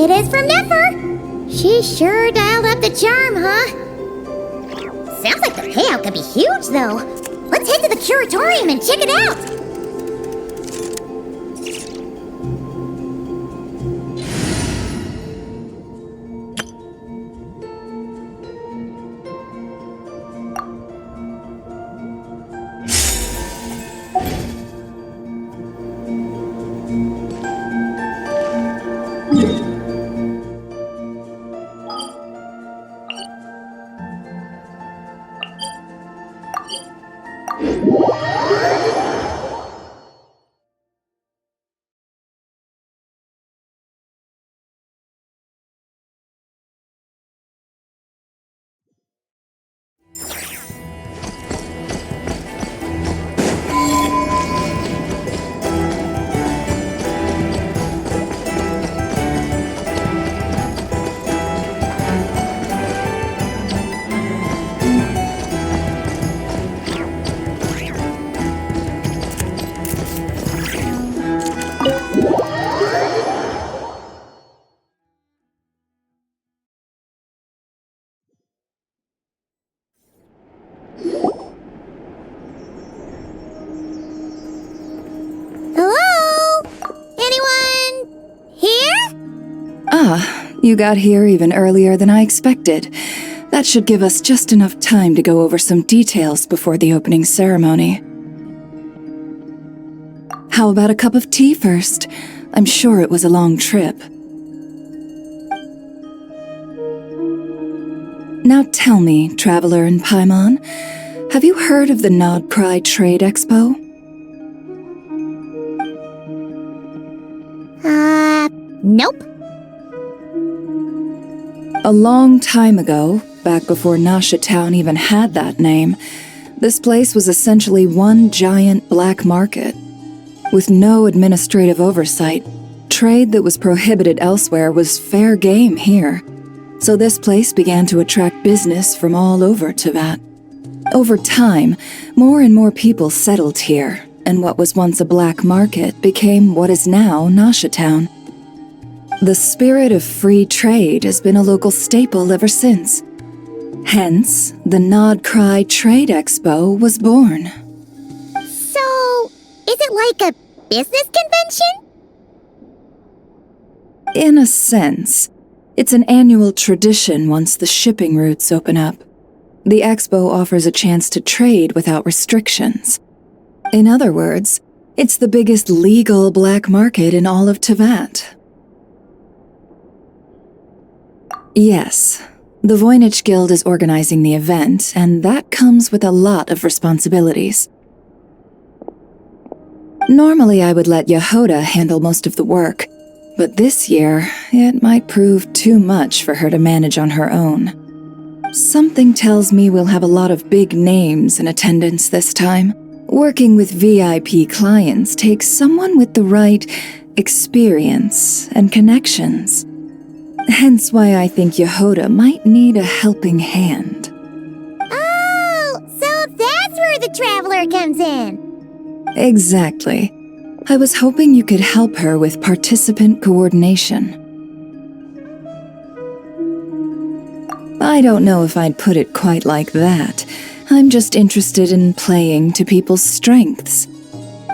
It is from Nefer. She sure dialed up the charm, huh? Sounds like the payout could be huge, though. Let's head to the curatorium and check it out. Hello? Anyone here? Ah, you got here even earlier than I expected. That should give us just enough time to go over some details before the opening ceremony. How about a cup of tea first? I'm sure it was a long trip. Now tell me, Traveler in Paimon, have you heard of the Nod Cry Trade Expo? Nope. A long time ago, back before Nasha Town even had that name, this place was essentially one giant black market. With no administrative oversight, trade that was prohibited elsewhere was fair game here. So this place began to attract business from all over Teyvat. Over time, more and more people settled here, and what was once a black market became what is now Nasha Town. The spirit of free trade has been a local staple ever since. Hence, the Nod Cry Trade Expo was born. So, is it like a business convention? In a sense, it's an annual tradition once the shipping routes open up. The expo offers a chance to trade without restrictions. In other words, it's the biggest legal black market in all of Teyvat. Yes, the Voynich Guild is organizing the event, and that comes with a lot of responsibilities. Normally I would let Yehoda handle most of the work, but this year it might prove too much for her to manage on her own. Something tells me we'll have a lot of big names in attendance this time. Working with VIP clients takes someone with the right experience and connections. Hence why I think Yehoda might need a helping hand. Oh, so that's where the Traveler comes in. Exactly. I was hoping you could help her with participant coordination. I don't know if I'd put it quite like that. I'm just interested in playing to people's strengths.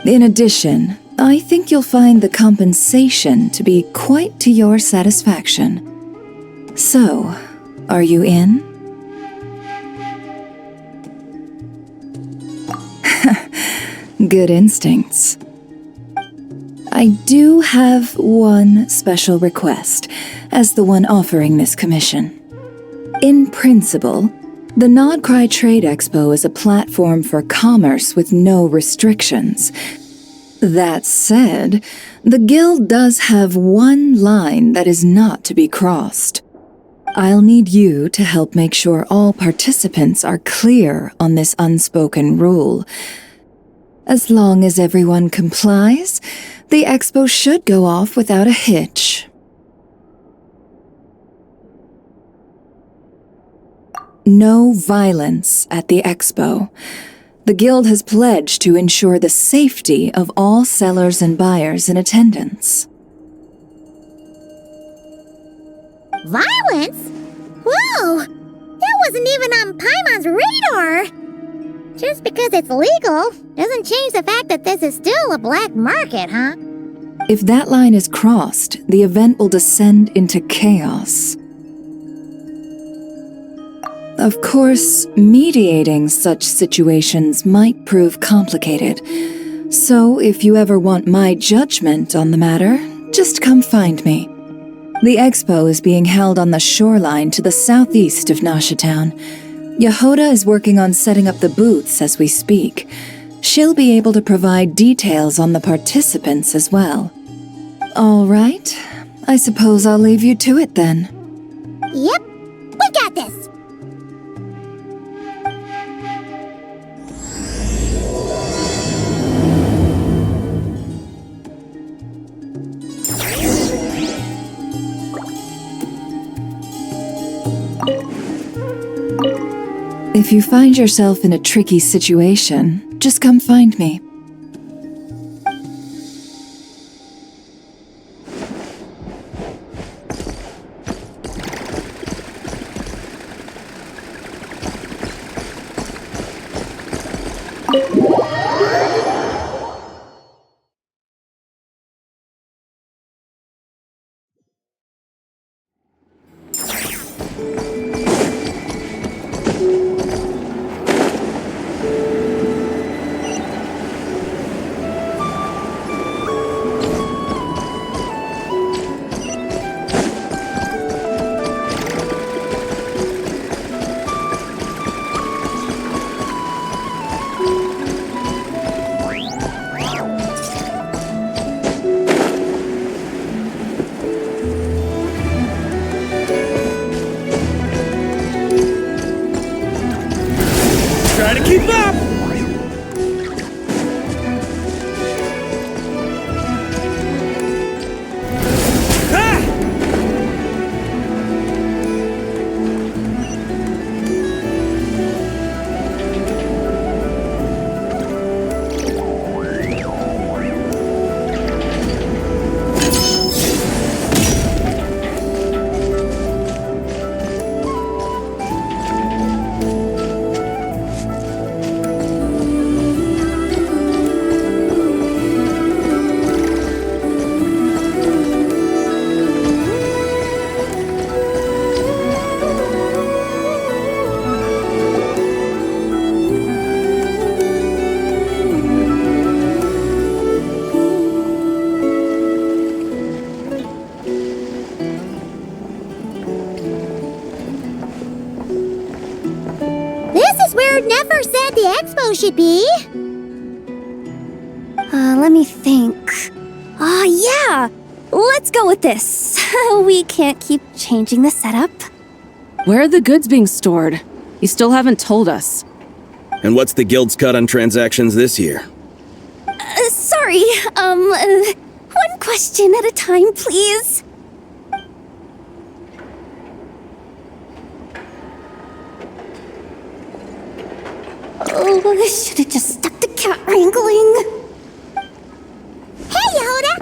In addition, I think you'll find the compensation to be quite to your satisfaction. So, are you in? Good instincts. I do have one special request, as the one offering this commission. In principle, the Nod Cry Trade Expo is a platform for commerce with no restrictions. That said, the Guild does have one line that is not to be crossed. I'll need you to help make sure all participants are clear on this unspoken rule. As long as everyone complies, the expo should go off without a hitch. No violence at the expo. The Guild has pledged to ensure the safety of all sellers and buyers in attendance. Violence? Whoa! That wasn't even on Paimon's radar! Just because it's legal doesn't change the fact that this is still a black market, huh? If that line is crossed, the event will descend into chaos. Of course, mediating such situations might prove complicated. So if you ever want my judgment on the matter, just come find me. The expo is being held on the shoreline to the southeast of Nashatown. Yehoda is working on setting up the booths as we speak. She'll be able to provide details on the participants as well. All right, I suppose I'll leave you to it then. Yep, we got this! If you find yourself in a tricky situation, just come find me. Keep up! Never said the expo should be. Let me think. Yeah! Let's go with this. We can't keep changing the setup. Where are the goods being stored? You still haven't told us. And what's the guild's cut on transactions this year? Sorry, one question at a time, please. Oh, I should have just stuck to cat wrangling. Hey, Yehoda!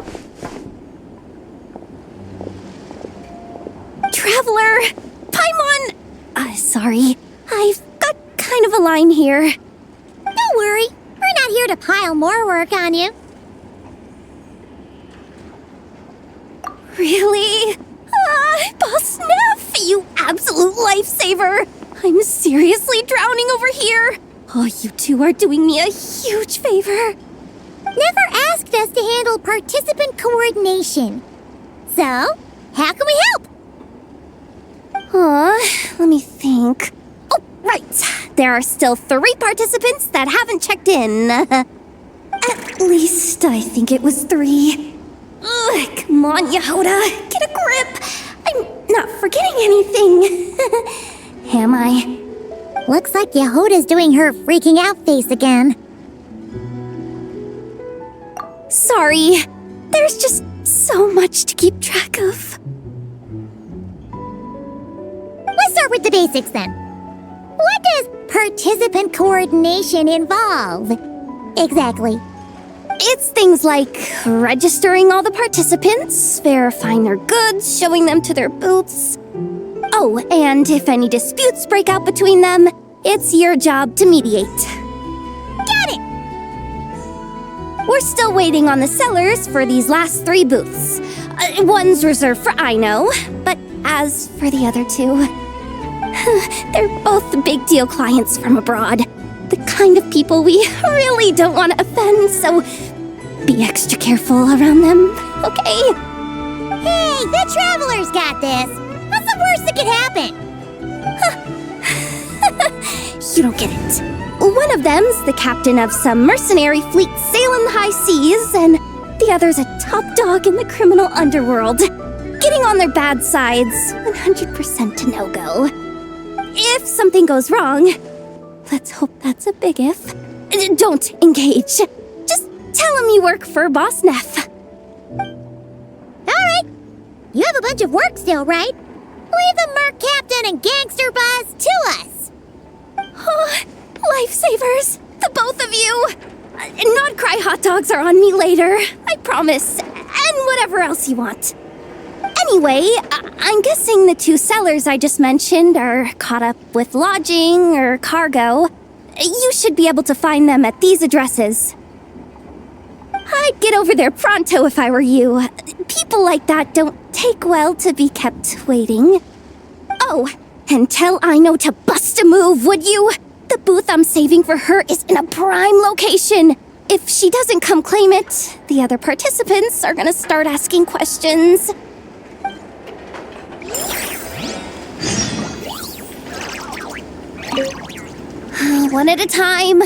Traveler! Paimon! Sorry. I've got kind of a line here. Don't worry. We're not here to pile more work on you. Really? Boss Neff, you absolute lifesaver! I'm seriously drowning over here. Oh, you two are doing me a huge favor. Never asked us to handle participant coordination. So, how can we help? Let me think. Oh, right. There are still 3 participants that haven't checked in. At least I think it was 3. Ugh, come on, Yehoda. Get a grip. I'm not forgetting anything. Am I? Looks like Yehoda's doing her freaking out face again. Sorry. There's just so much to keep track of. Let's start with the basics then. What does participant coordination involve? Exactly. It's things like registering all the participants, verifying their goods, showing them to their booths, Oh, and if any disputes break out between them, it's your job to mediate. Got it! We're still waiting on the sellers for these last 3 booths. One's reserved for Aino, but as for the other 2, they're both big deal clients from abroad. The kind of people we really don't want to offend, so be extra careful around them, okay? Hey, the Travelers got this! What's the worst that could happen? You don't get it. One of them's the captain of some mercenary fleet sailing the high seas, and the other's a top dog in the criminal underworld. Getting on their bad sides, 100% a no-go. If something goes wrong, let's hope that's a big if, don't engage. Just tell him you work for Boss Neff. Alright. You have a bunch of work still, right? Leave the Merc Captain and Gangster Buzz to us. Oh, lifesavers, the both of you. Not cry hot dogs are on me later, I promise. And whatever else you want. Anyway, I'm guessing the 2 sellers I just mentioned are caught up with lodging or cargo. You should be able to find them at these addresses. I'd get over there pronto if I were you. People like that don't take well to be kept waiting. Oh, and tell Aino to bust a move, would you? The booth I'm saving for her is in a prime location. If she doesn't come claim it, the other participants are gonna start asking questions. One at a time.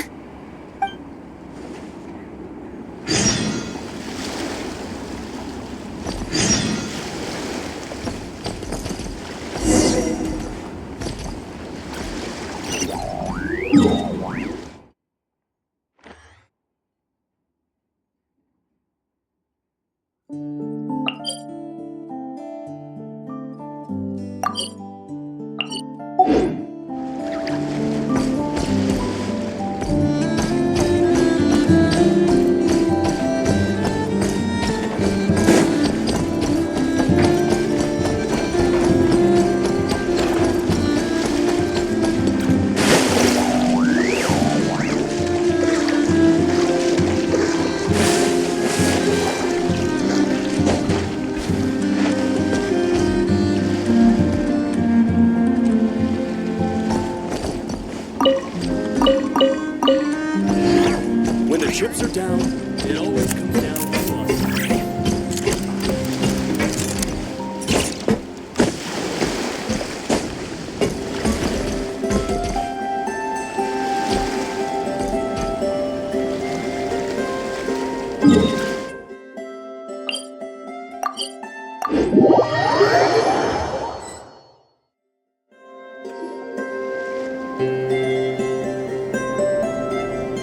When the chips are down, it always comes down to us.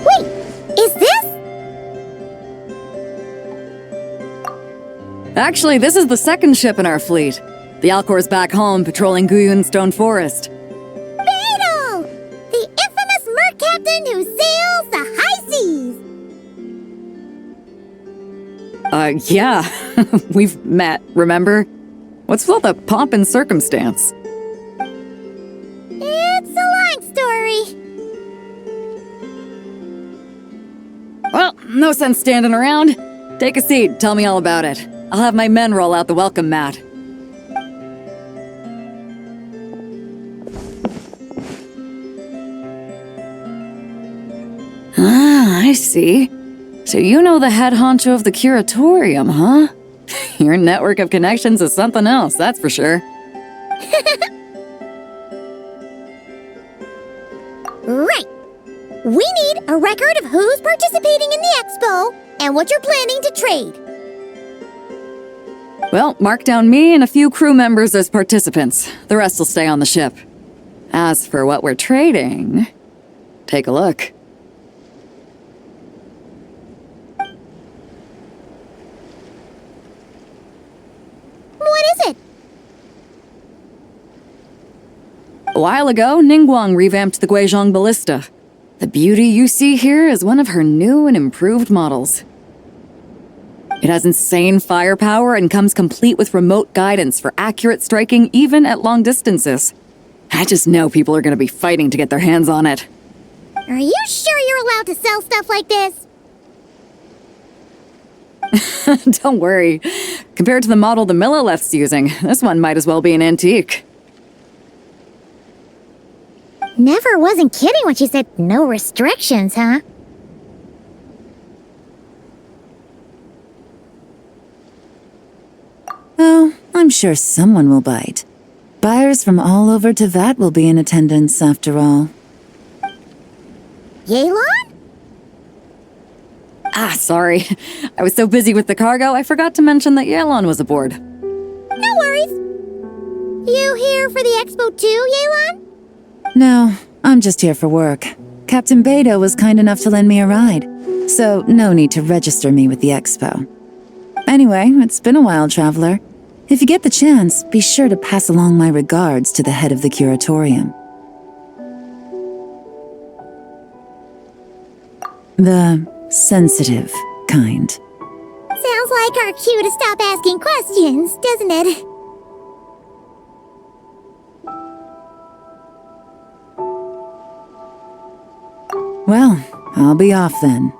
Wait, is this? Actually, this is the second ship in our fleet. The Alcor's back home patrolling Guyun Stone Forest. Beetle! The infamous Merc Captain who sails the high seas! Yeah. We've met, remember? What's with all the pomp and circumstance? It's a long story. Well, no sense standing around. Take a seat, tell me all about it. I'll have my men roll out the welcome mat. Ah, I see. So you know the head honcho of the curatorium, huh? Your network of connections is something else, that's for sure. Right. We need a record of who's participating in the expo and what you're planning to trade. Well, mark down me and a few crew members as participants. The rest will stay on the ship. As for what we're trading, take a look. What is it? A while ago, Ningguang revamped the Guizhong Ballista. The beauty you see here is one of her new and improved models. It has insane firepower and comes complete with remote guidance for accurate striking even at long distances. I just know people are going to be fighting to get their hands on it. Are you sure you're allowed to sell stuff like this? Don't worry. Compared to the model the Millileth's using, this one might as well be an antique. Never wasn't kidding when she said no restrictions, huh? Oh, I'm sure someone will bite. Buyers from all over Teyvat will be in attendance after all. Yelan? Sorry. I was so busy with the cargo, I forgot to mention that Yelan was aboard. No worries. You here for the expo too, Yelan? No, I'm just here for work. Captain Beto was kind enough to lend me a ride, so no need to register me with the expo. Anyway, it's been a while, traveler. If you get the chance, be sure to pass along my regards to the head of the curatorium. The sensitive kind. Sounds like our cue to stop asking questions, doesn't it? Well, I'll be off then.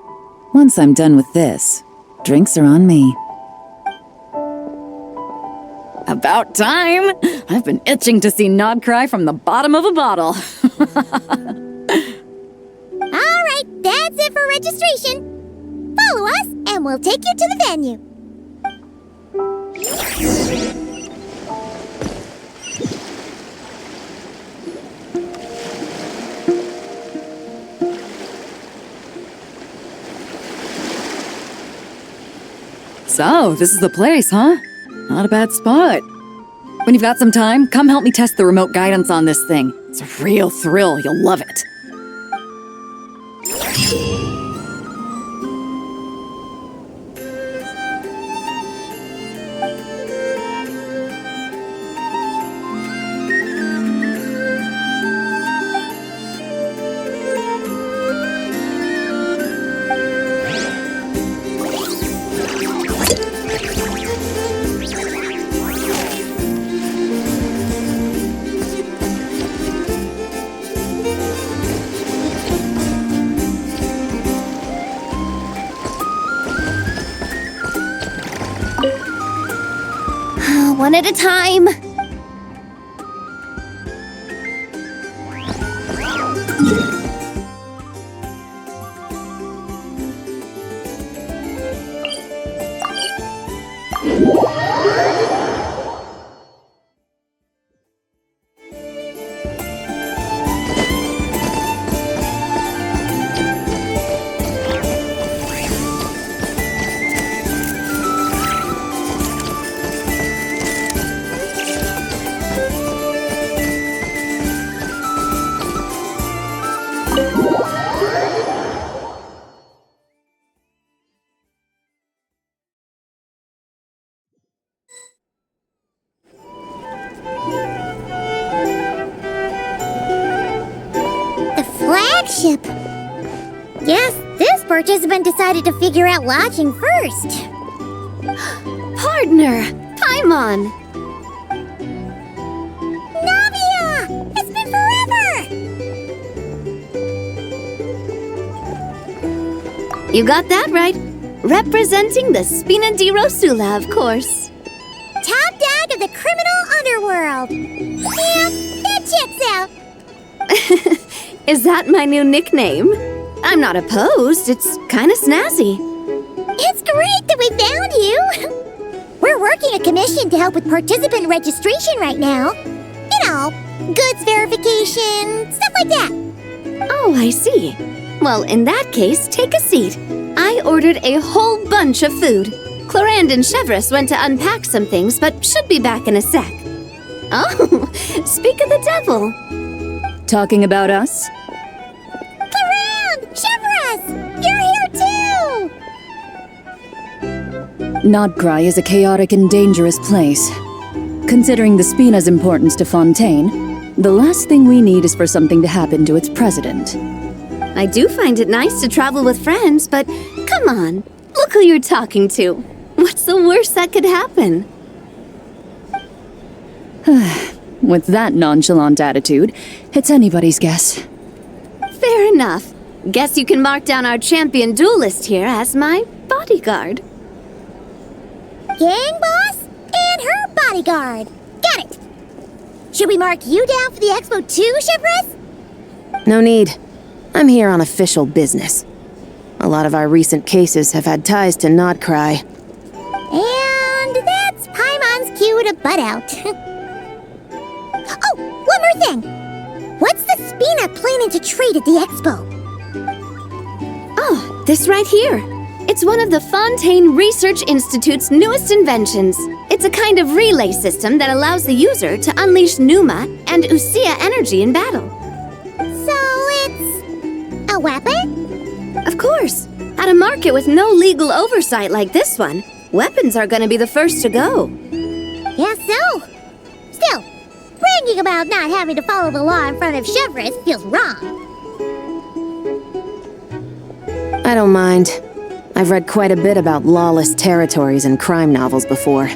Once I'm done with this, drinks are on me. About time! I've been itching to see Nod cry from the bottom of a bottle. Alright, that's it for registration. Follow us, and we'll take you to the venue. So, this is the place, huh? Not a bad spot. When you've got some time, come help me test the remote guidance on this thing. It's a real thrill, you'll love it. One at a time. Flagship. Guess this participant decided to figure out lodging first. Partner, Paimon. Navia! It's been forever! You got that right. Representing the Spina di Rosula, of course. Top dog of the criminal underworld. Yeah, that checks out. Is that my new nickname? I'm not opposed. It's kind of snazzy. It's great that we found you. We're working a commission to help with participant registration right now. You know, goods verification, stuff like that. Oh, I see. Well, in that case, take a seat. I ordered a whole bunch of food. Clorand and Chevreuse went to unpack some things, but should be back in a sec. Oh, speak of the devil. Talking about us? Clorand! Chevreuse! You're here too! Nodcry is a chaotic and dangerous place. Considering the Spina's importance to Fontaine, the last thing we need is for something to happen to its president. I do find it nice to travel with friends, but come on, look who you're talking to. What's the worst that could happen? With that nonchalant attitude, it's anybody's guess. Fair enough. Guess you can mark down our champion duelist here as my bodyguard. Gang boss and her bodyguard. Got it. Should we mark you down for the expo too, Shivers? No need. I'm here on official business. A lot of our recent cases have had ties to Nodcry. And that's Paimon's cue to butt out. Oh, one more thing. What's the Spina planning to trade at the expo? Oh, this right here. It's one of the Fontaine Research Institute's newest inventions. It's a kind of relay system that allows the user to unleash Pneuma and Usia energy in battle. So it's a weapon? Of course. At a market with no legal oversight like this one, weapons are gonna be the first to go. Guess so. Still, bragging about not having to follow the law in front of Chevres feels wrong. I don't mind. I've read quite a bit about lawless territories and crime novels before.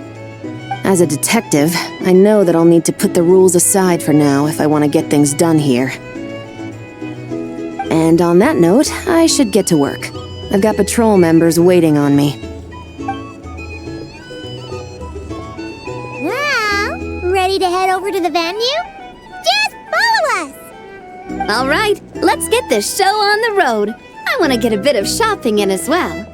As a detective, I know that I'll need to put the rules aside for now if I want to get things done here. And on that note, I should get to work. I've got patrol members waiting on me. Well, ready to head over to the venue? Just follow us! All right, let's get this show on the road. I want to get a bit of shopping in as well.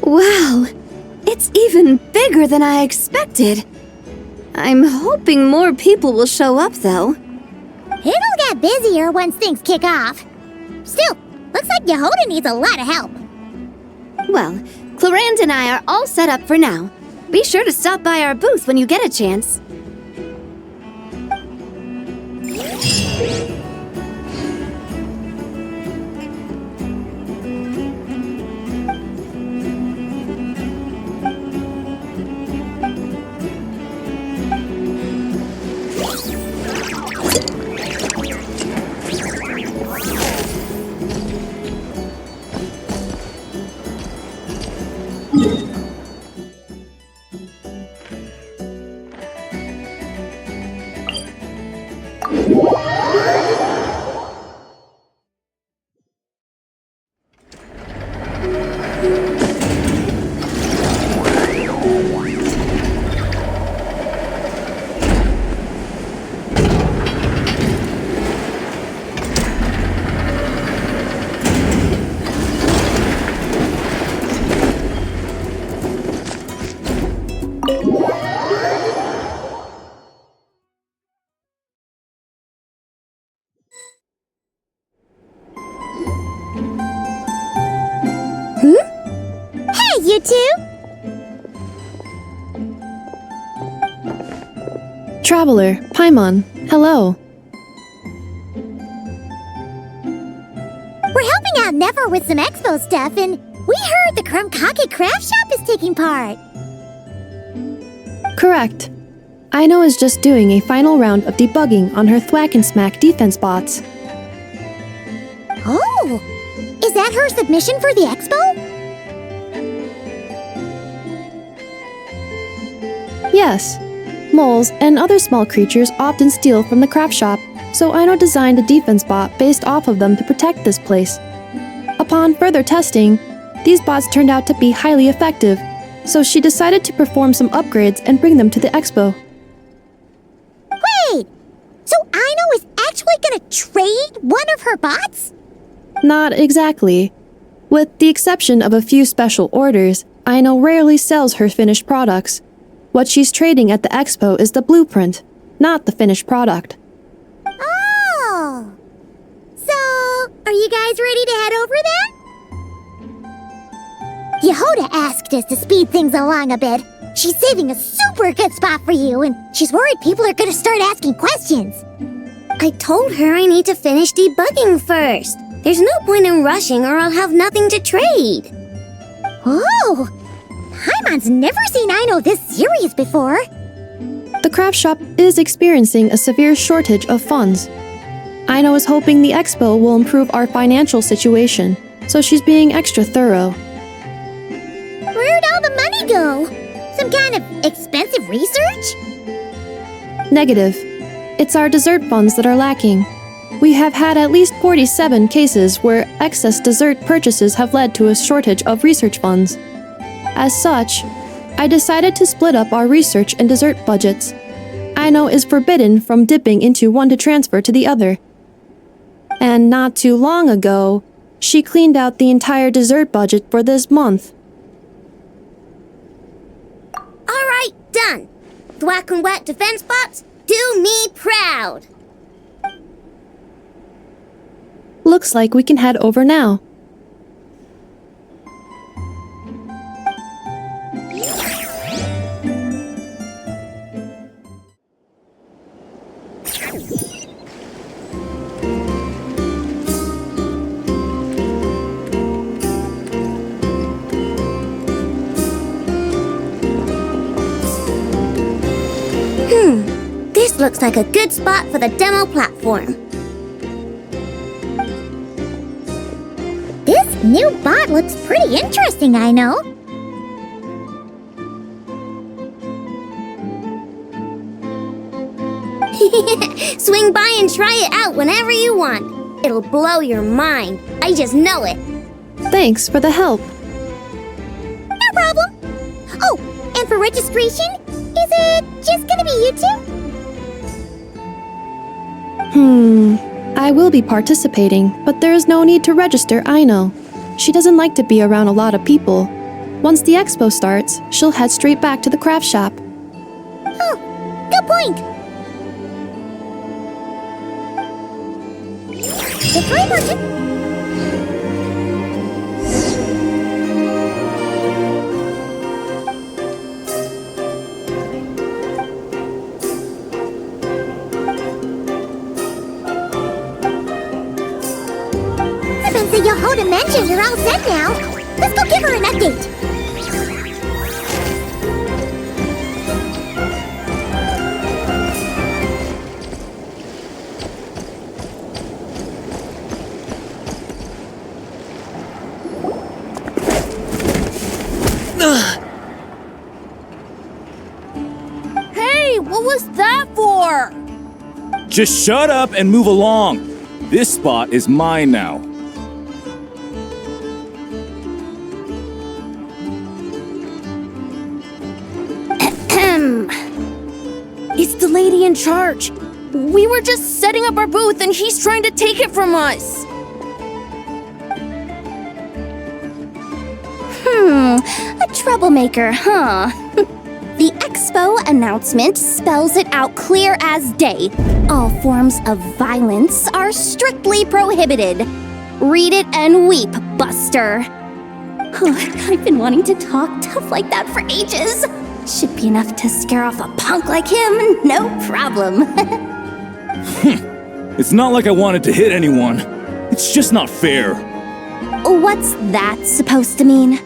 Wow, it's even bigger than I expected. I'm hoping more people will show up, though. It'll get busier once things kick off. Still, looks like Yehoda needs a lot of help. Well, Clarand and I are all set up for now. Be sure to stop by our booth when you get a chance. Hey, you two! Traveler, Paimon, hello. We're helping out Nefer with some expo stuff, and we heard the Krumkake craft shop is taking part. Correct. Aino is just doing a final round of debugging on her Thwack and Smack defense bots. Oh! Is that her submission for the expo? Yes. Moles and other small creatures often steal from the craft shop, so Aino designed a defense bot based off of them to protect this place. Upon further testing, these bots turned out to be highly effective, so she decided to perform some upgrades and bring them to the expo. Wait! So Aino is actually gonna trade one of her bots? Not exactly. With the exception of a few special orders, Aino rarely sells her finished products. What she's trading at the expo is the blueprint, not the finished product. Oh! So, are you guys ready to head over there? Yehoda asked us to speed things along a bit. She's saving a super good spot for you, and she's worried people are gonna start asking questions. I told her I need to finish debugging first. There's no point in rushing or I'll have nothing to trade. Oh! Paimon's never seen Aino this serious before. The craft shop is experiencing a severe shortage of funds. Aino is hoping the expo will improve our financial situation, so she's being extra thorough. Where'd all the money go? Some kind of expensive research? Negative. It's our dessert funds that are lacking. We have had at least 47 cases where excess dessert purchases have led to a shortage of research funds. As such, I decided to split up our research and dessert budgets. Aino is forbidden from dipping into one to transfer to the other. And not too long ago, she cleaned out the entire dessert budget for this month. Alright, done. Thwack and whack defense bots, do me proud. Looks like we can head over now. This looks like a good spot for the demo platform. This new bot looks pretty interesting, I know. Swing by and try it out whenever you want. It'll blow your mind. I just know it. Thanks for the help. No problem. Oh, and for registration, is it just gonna be you two? I will be participating, but there is no need to register, Aino. She doesn't like to be around a lot of people. Once the expo starts, she'll head straight back to the craft shop. Oh, good point. The free market. Your whole dimensions are all set now. Let's go give her an update. Hey, what was that for? Just shut up and move along. This spot is mine now. It's the lady in charge. We were just setting up our booth and he's trying to take it from us. A troublemaker, huh? The expo announcement spells it out clear as day. All forms of violence are strictly prohibited. Read it and weep, Buster. I've been wanting to talk tough like that for ages. Should be enough to scare off a punk like him, no problem. It's not like I wanted to hit anyone. It's just not fair. What's that supposed to mean?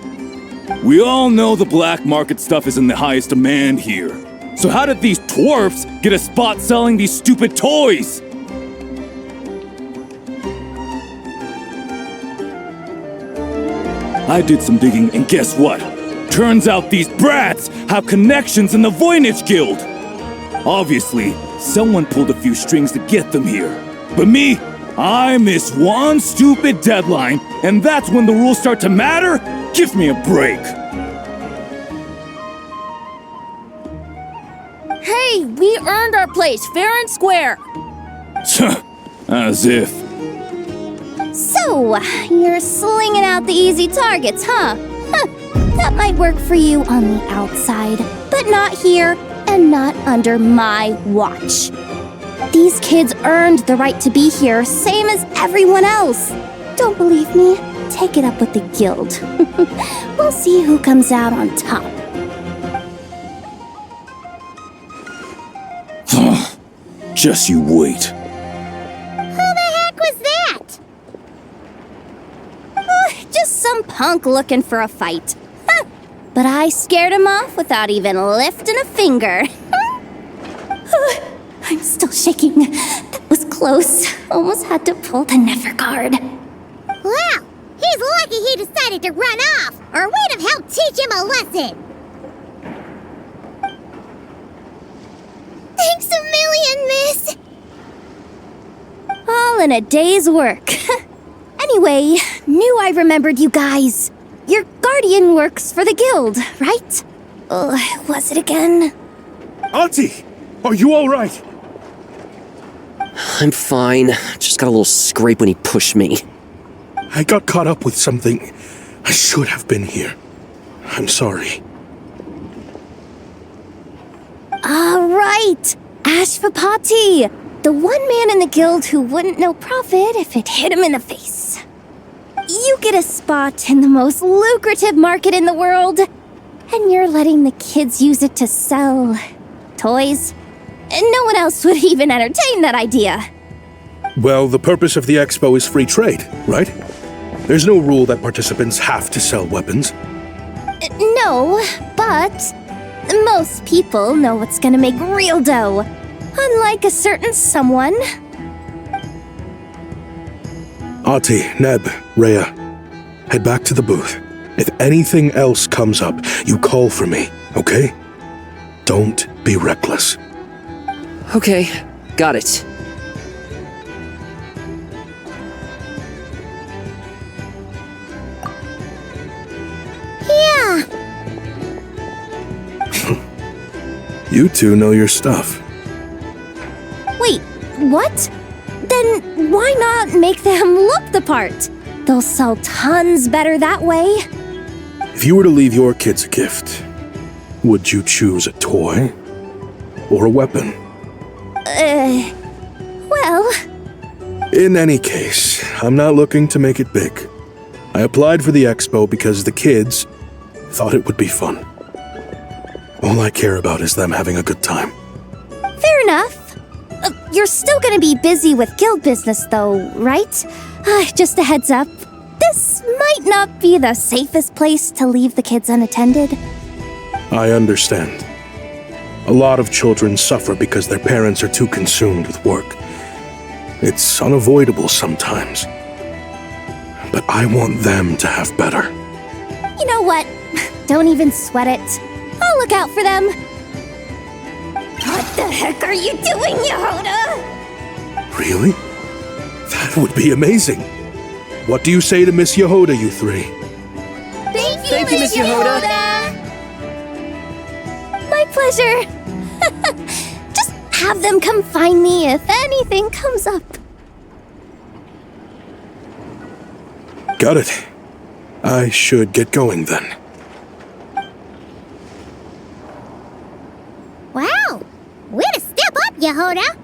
We all know the black market stuff is in the highest demand here. So how did these dwarfs get a spot selling these stupid toys? I did some digging and guess what? Turns out these brats have connections in the Voynich Guild. Obviously, someone pulled a few strings to get them here. But me, I miss one stupid deadline, and that's when the rules start to matter? Give me a break. Hey, we earned our place fair and square. As if. So, you're slinging out the easy targets, huh? That might work for you on the outside, but not here and not under my watch. These kids earned the right to be here, same as everyone else. Don't believe me? Take it up with the guild. We'll see who comes out on top. Just you wait. Who the heck was that? punk looking for a fight. Huh. But I scared him off without even lifting a finger. I'm still shaking. That was close. Almost had to pull the Never guard. Well, he's lucky he decided to run off, or we'd have helped teach him a lesson. Thanks a million, miss. All in a day's work. Anyway, knew I remembered you guys. Your guardian works for the guild, right? Was it again? Auntie! Are you alright? I'm fine. Just got a little scrape when he pushed me. I got caught up with something. I should have been here. I'm sorry. Right! Ashvapati! The one man in the guild who wouldn't know profit if it hit him in the face. You get a spot in the most lucrative market in the world, and you're letting the kids use it to sell toys. And no one else would even entertain that idea. Well, the purpose of the expo is free trade, right? There's no rule that participants have to sell weapons. No, but most people know what's gonna make real dough. Unlike a certain someone. Ati, Neb, Rhea, head back to the booth. If anything else comes up, you call for me, okay? Don't be reckless. Okay, got it. Yeah. You two know your stuff. Wait, what? Then why not make them look the part? They'll sell tons better that way. If you were to leave your kids a gift, would you choose a toy or a weapon? Well... In any case, I'm not looking to make it big. I applied for the expo because the kids thought it would be fun. All I care about is them having a good time. Fair enough. You're still gonna be busy with guild business though, right? Just a heads up. This might not be the safest place to leave the kids unattended. I understand. A lot of children suffer because their parents are too consumed with work. It's unavoidable sometimes. But I want them to have better. You know what? Don't even sweat it. I'll look out for them. What the heck are you doing, Yehoda? Really? That would be amazing. What do you say to Miss Yehoda, you three? Thank you, Miss Yehoda. My pleasure. Just have them come find me if anything comes up. Got it. I should get going then. Wow. Way to step up, Yehoda.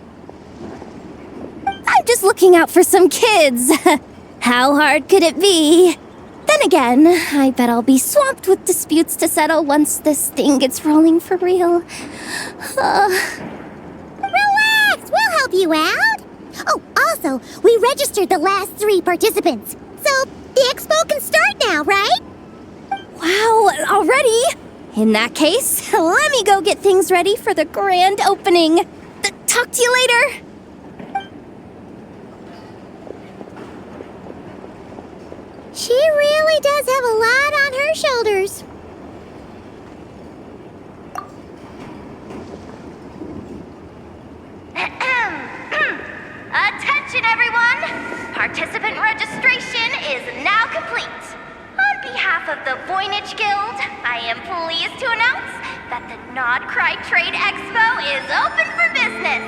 I'm just looking out for some kids. How hard could it be? Then again, I bet I'll be swamped with disputes to settle once this thing gets rolling for real. Relax, we'll help you out. Oh, also, we registered the last 3 participants. So, the expo can start now, right? Wow, already? In that case, let me go get things ready for the grand opening. Talk to you later. She really does have a lot on her shoulders. Attention, everyone! Participant registration is now complete. On behalf of the Voynich Guild, I am pleased to announce that the Nod Cry Trade Expo is open for business.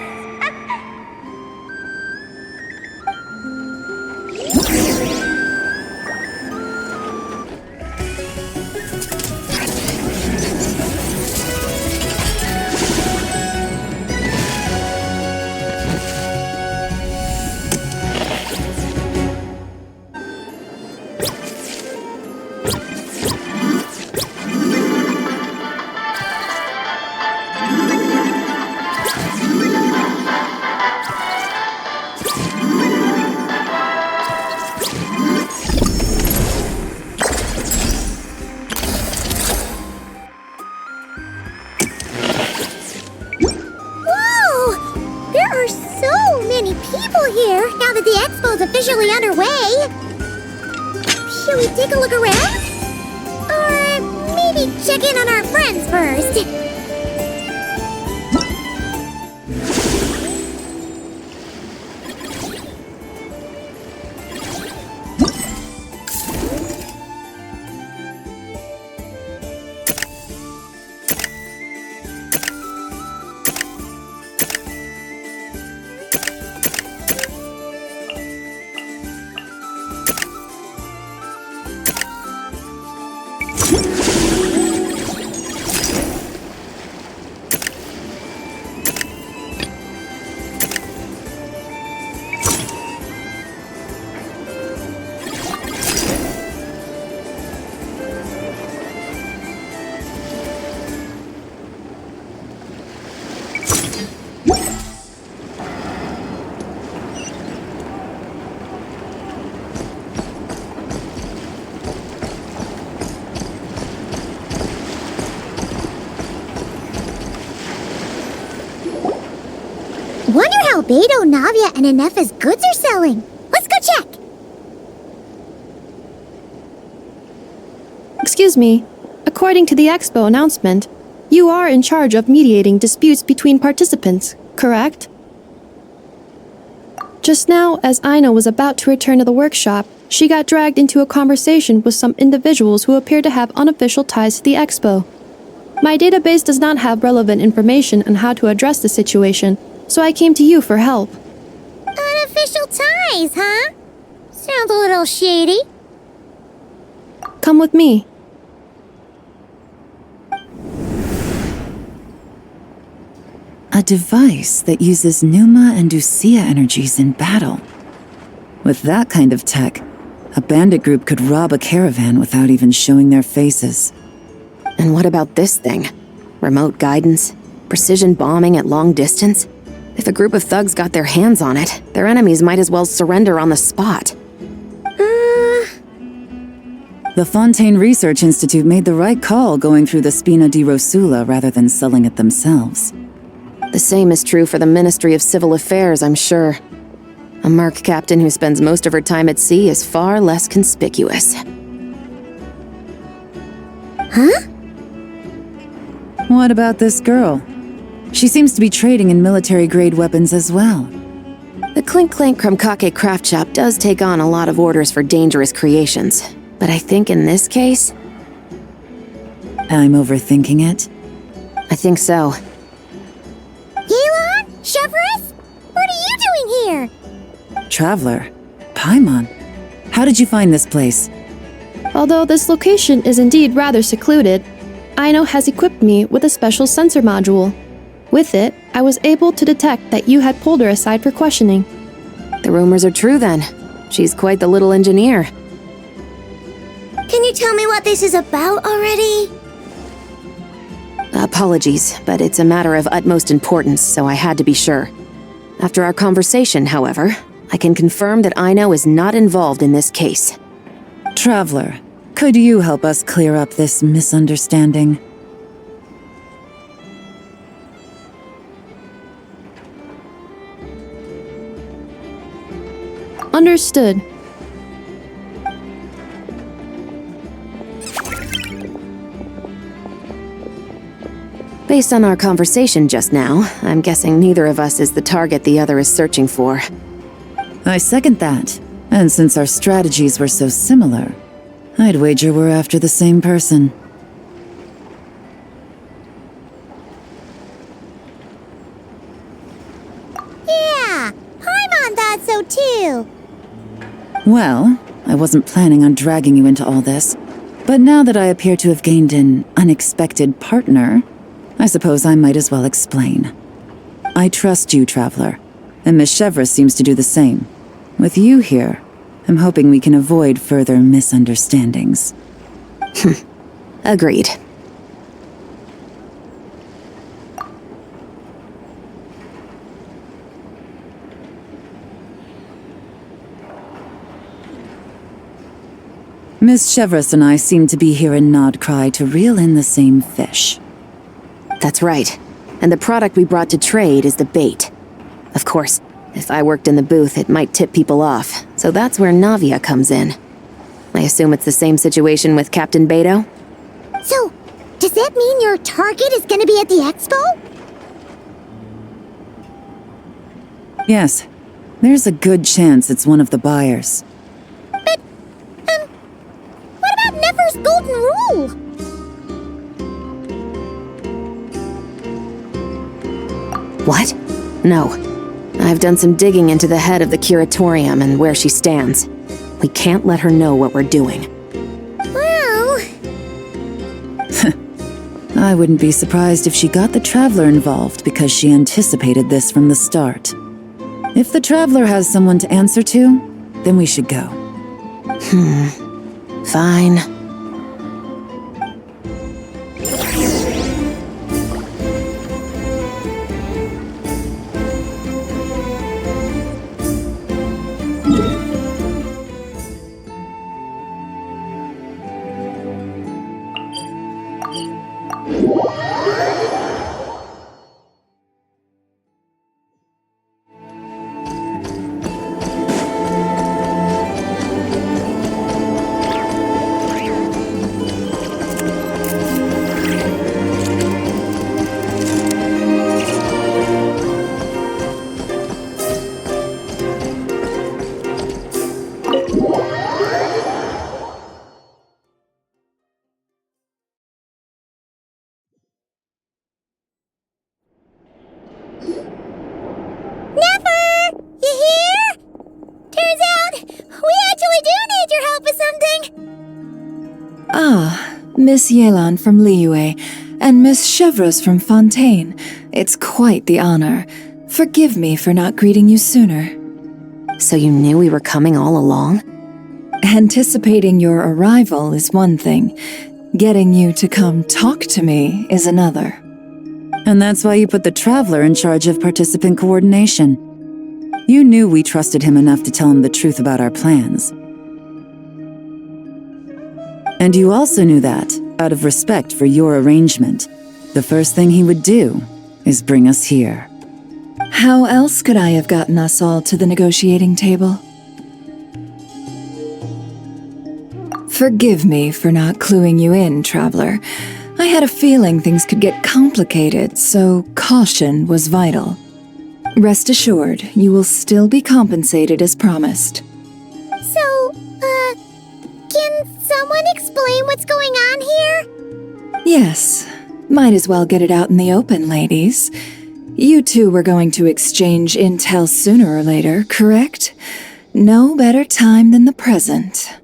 officially underway. Should we take a look around? Or maybe check in on our friends first? Wonder how Beto, Navia, and Inefa's goods are selling. Let's go check. Excuse me. According to the expo announcement, you are in charge of mediating disputes between participants, correct? Just now, as Aino was about to return to the workshop, she got dragged into a conversation with some individuals who appear to have unofficial ties to the expo. My database does not have relevant information on how to address the situation, so I came to you for help. Unofficial ties, huh? Sounds a little shady. Come with me. A device that uses Pneuma and Ducia energies in battle. With that kind of tech, a bandit group could rob a caravan without even showing their faces. And what about this thing? Remote guidance? Precision bombing at long distance? If a group of thugs got their hands on it, their enemies might as well surrender on the spot. The Fontaine Research Institute made the right call going through the Spina di Rosula rather than selling it themselves. The same is true for the Ministry of Civil Affairs, I'm sure. A merc captain who spends most of her time at sea is far less conspicuous. Huh? What about this girl? She seems to be trading in military-grade weapons as well. The Clink Clank Krumkake craft shop does take on a lot of orders for dangerous creations, but I think in this case... I'm overthinking it? I think so. Elon? Chevrolet? What are you doing here? Traveler? Paimon? How did you find this place? Although this location is indeed rather secluded, Aino has equipped me with a special sensor module. With it, I was able to detect that you had pulled her aside for questioning. The rumors are true then. She's quite the little engineer. Can you tell me what this is about already? Apologies, but it's a matter of utmost importance, so I had to be sure. After our conversation, however, I can confirm that Aino is not involved in this case. Traveler, could you help us clear up this misunderstanding? Understood. Based on our conversation just now, I'm guessing neither of us is the target the other is searching for. I second that. And since our strategies were so similar, I'd wager we're after the same person. Yeah, Paimon thought so too. Well, I wasn't planning on dragging you into all this, but now that I appear to have gained an unexpected partner, I suppose I might as well explain. I trust you, Traveler, and Miss Chevra seems to do the same. With you here, I'm hoping we can avoid further misunderstandings. Agreed. Miss Chevras and I seem to be here in Nodcry to reel in the same fish. That's right. And the product we brought to trade is the bait. Of course, if I worked in the booth, it might tip people off, So that's where Navia comes in. I assume it's the same situation with Captain Beto? So, does that mean your target is gonna be at the expo? Yes, there's a good chance it's one of the buyers. But, what about Nefer's golden rule? What? No. I've done some digging into the head of the curatorium and where she stands. We can't let her know what we're doing. Well... I wouldn't be surprised if she got the Traveler involved because she anticipated this from the start. If the Traveler has someone to answer to, then we should go. Fine. Nefer! You here? Turns out, we actually do need your help with something! Ah, Miss Yelan from Liyue and Miss Chevreuse from Fontaine. It's quite the honor. Forgive me for not greeting you sooner. So you knew we were coming all along? Anticipating your arrival is one thing. Getting you to come talk to me is another. And that's why you put the Traveler in charge of participant coordination. You knew we trusted him enough to tell him the truth about our plans. And you also knew that, out of respect for your arrangement, the first thing he would do is bring us here. How else could I have gotten us all to the negotiating table? Forgive me for not cluing you in, Traveler. I had a feeling things could get complicated, so caution was vital. Rest assured, you will still be compensated as promised. So, can someone explain what's going on here? Yes, might as well get it out in the open, ladies. You two were going to exchange intel sooner or later, correct? No better time than the present.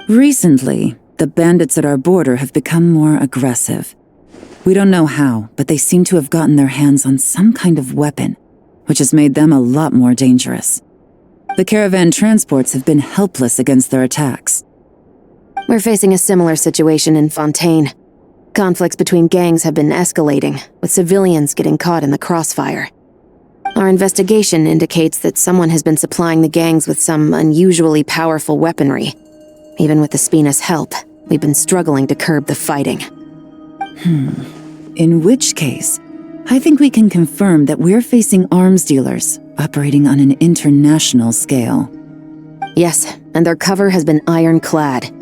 Recently, the bandits at our border have become more aggressive. We don't know how, but they seem to have gotten their hands on some kind of weapon, which has made them a lot more dangerous. The caravan transports have been helpless against their attacks. We're facing a similar situation in Fontaine. Conflicts between gangs have been escalating, with civilians getting caught in the crossfire. Our investigation indicates that someone has been supplying the gangs with some unusually powerful weaponry. Even with the Spina's help, we've been struggling to curb the fighting. In which case, I think we can confirm that we're facing arms dealers operating on an international scale. Yes, and their cover has been ironclad.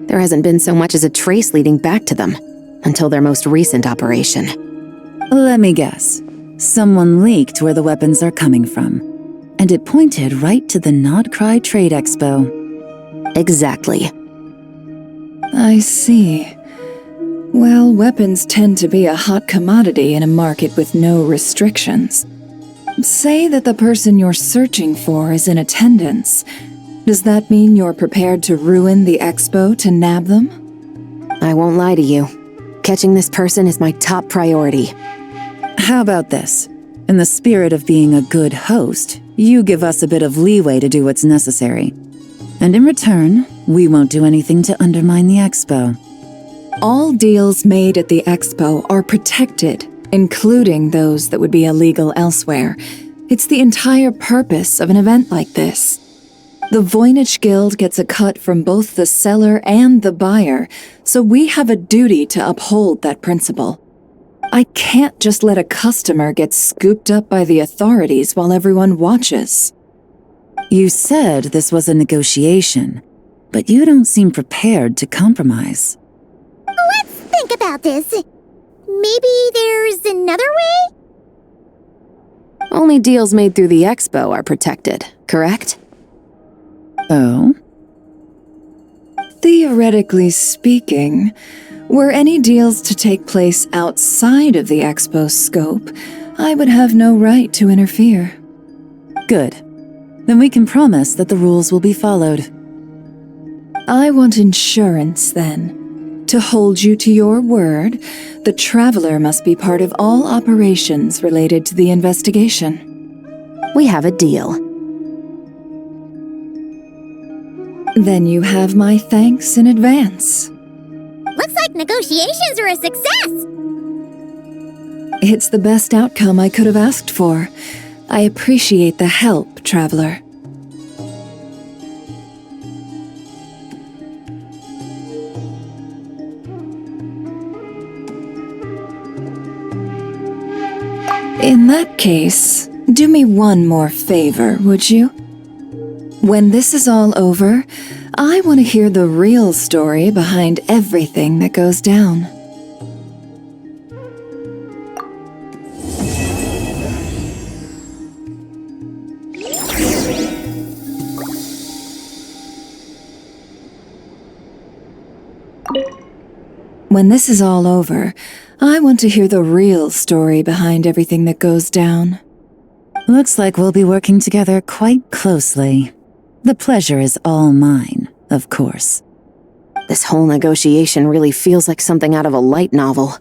There hasn't been so much as a trace leading back to them, until their most recent operation. Let me guess. Someone leaked where the weapons are coming from. And it pointed right to the Nodcry Trade Expo. Exactly. I see. Well, weapons tend to be a hot commodity in a market with no restrictions. Say that the person you're searching for is in attendance. Does that mean you're prepared to ruin the expo to nab them? I won't lie to you. Catching this person is my top priority. How about this? In the spirit of being a good host, you give us a bit of leeway to do what's necessary. And in return, we won't do anything to undermine the expo. All deals made at the expo are protected, including those that would be illegal elsewhere. It's the entire purpose of an event like this. The Voynich Guild gets a cut from both the seller and the buyer, so we have a duty to uphold that principle. I can't just let a customer get scooped up by the authorities while everyone watches. You said this was a negotiation, but you don't seem prepared to compromise. Let's think about this. Maybe there's another way? Only deals made through the expo are protected, correct? Oh? Theoretically speaking, were any deals to take place outside of the expo's scope, I would have no right to interfere. Good. Then we can promise that the rules will be followed. I want insurance, then. To hold you to your word, the Traveler must be part of all operations related to the investigation. We have a deal. Then you have my thanks in advance. Looks like negotiations are a success! It's the best outcome I could have asked for. I appreciate the help, Traveler. In that case, do me one more favor, would you? When this is all over, I want to hear the real story behind everything that goes down. When this is all over, I want to hear the real story behind everything that goes down. Looks like we'll be working together quite closely. The pleasure is all mine, of course. This whole negotiation really feels like something out of a light novel.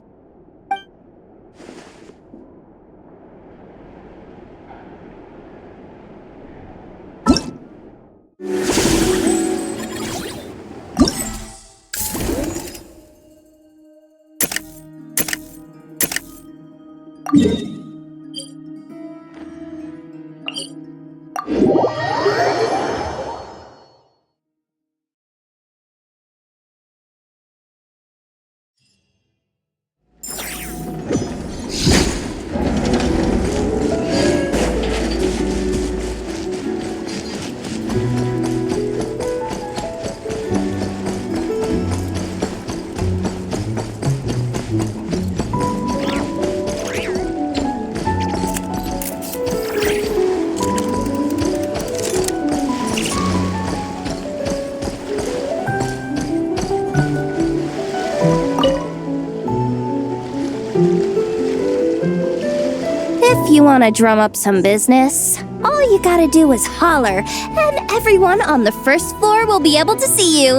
If you want to drum up some business, all you gotta do is holler, and everyone on the first floor will be able to see you.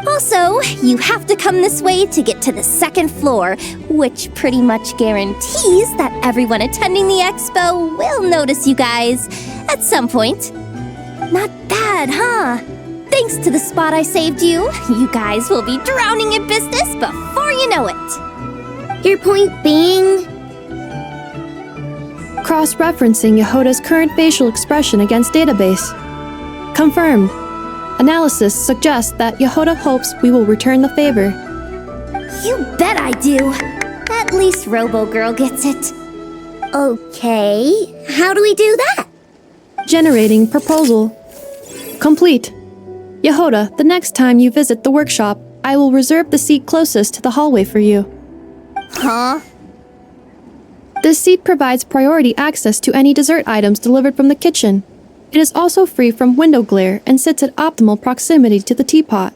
Also, you have to come this way to get to the second floor, which pretty much guarantees that everyone attending the expo will notice you guys at some point. Not bad, huh? Thanks to the spot I saved you, you guys will be drowning in business before you know it. Your point being? Cross-referencing Yehoda's current facial expression against database. Confirmed. Analysis suggests that Yehoda hopes we will return the favor. You bet I do. At least Robo-Girl gets it. Okay, how do we do that? Generating proposal. Complete. Yehoda, the next time you visit the workshop, I will reserve the seat closest to the hallway for you. Huh? This seat provides priority access to any dessert items delivered from the kitchen. It is also free from window glare and sits at optimal proximity to the teapot.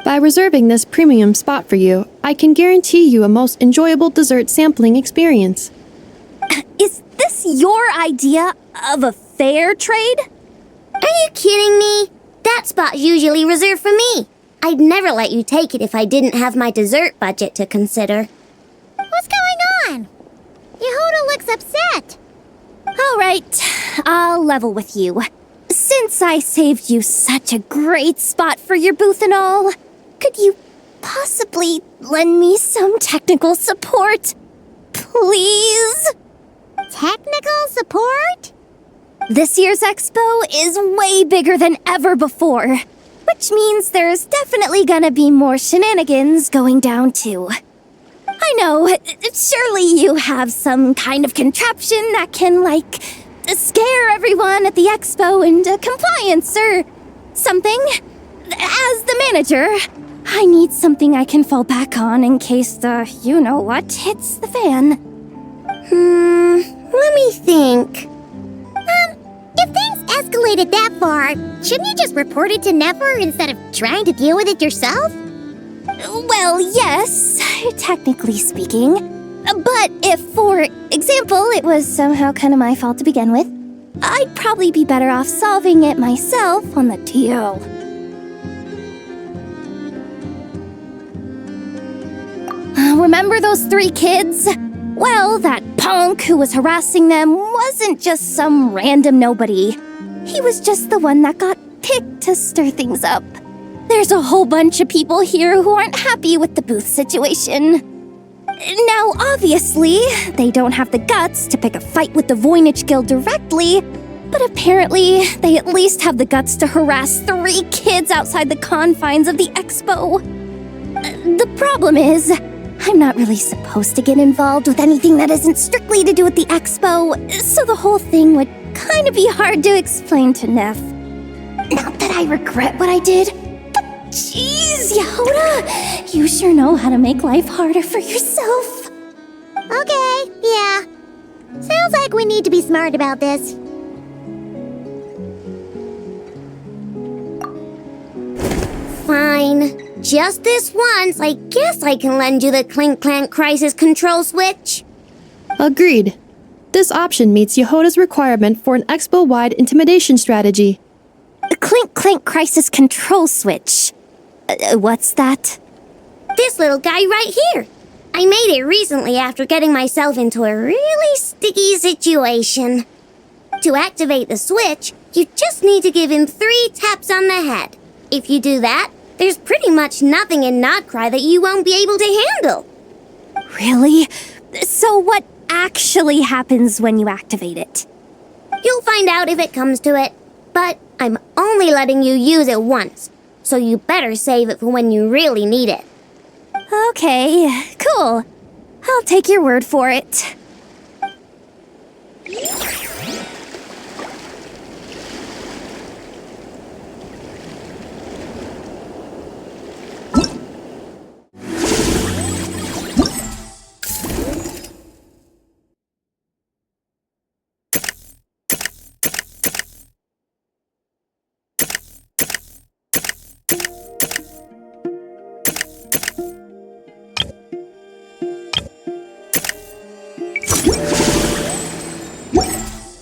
By reserving this premium spot for you, I can guarantee you a most enjoyable dessert sampling experience. Is this your idea of a fair trade? Are you kidding me? That spot's usually reserved for me. I'd never let you take it if I didn't have my dessert budget to consider. What's going on? Yehoda looks upset. All right, I'll level with you. Since I saved you such a great spot for your booth and all, could you possibly lend me some technical support? Please? Technical support? This year's expo is way bigger than ever before, which means there's definitely gonna be more shenanigans going down too. I know, surely you have some kind of contraption that can, like, scare everyone at the expo into compliance or something. As the manager, I need something I can fall back on in case the you-know-what hits the fan. Let me think. If things escalated that far, shouldn't you just report it to Nefer instead of trying to deal with it yourself? Well, yes, technically speaking. But if, for example, it was somehow kind of my fault to begin with, I'd probably be better off solving it myself on the DL. Remember those 3 kids? Well, that punk who was harassing them wasn't just some random nobody. He was just the one that got picked to stir things up. There's a whole bunch of people here who aren't happy with the booth situation. Now, obviously, they don't have the guts to pick a fight with the Voynich Guild directly, but apparently, they at least have the guts to harass 3 kids outside the confines of the expo. The problem is, I'm not really supposed to get involved with anything that isn't strictly to do with the expo, so the whole thing would kind of be hard to explain to Neff. Not that I regret what I did, but jeez, Yehoda, you sure know how to make life harder for yourself. Okay, yeah. Sounds like we need to be smart about this. Fine. Just this once, I guess I can lend you the Clink Clank Crisis Control Switch. Agreed. This option meets Yehoda's requirement for an expo-wide intimidation strategy. A Clink Clank Crisis Control Switch. What's that? This little guy right here. I made it recently after getting myself into a really sticky situation. To activate the switch, you just need to give him 3 taps on the head. If you do that, there's pretty much nothing in Nodcry that you won't be able to handle. Really? So what actually happens when you activate it? You'll find out if it comes to it, but I'm only letting you use it once, so you better save it for when you really need it. Okay, cool. I'll take your word for it.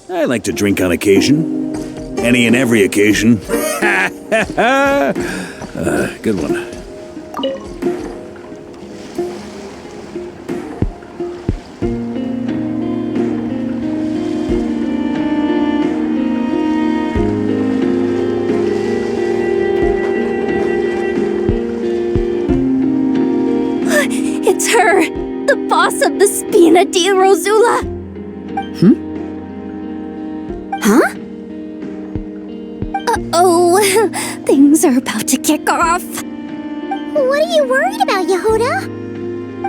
I like to drink on occasion. Any and every occasion. Good one. It's her! The boss of the Spina di Rosula! Huh? Uh-oh, things are about to kick off. What are you worried about, Yehoda?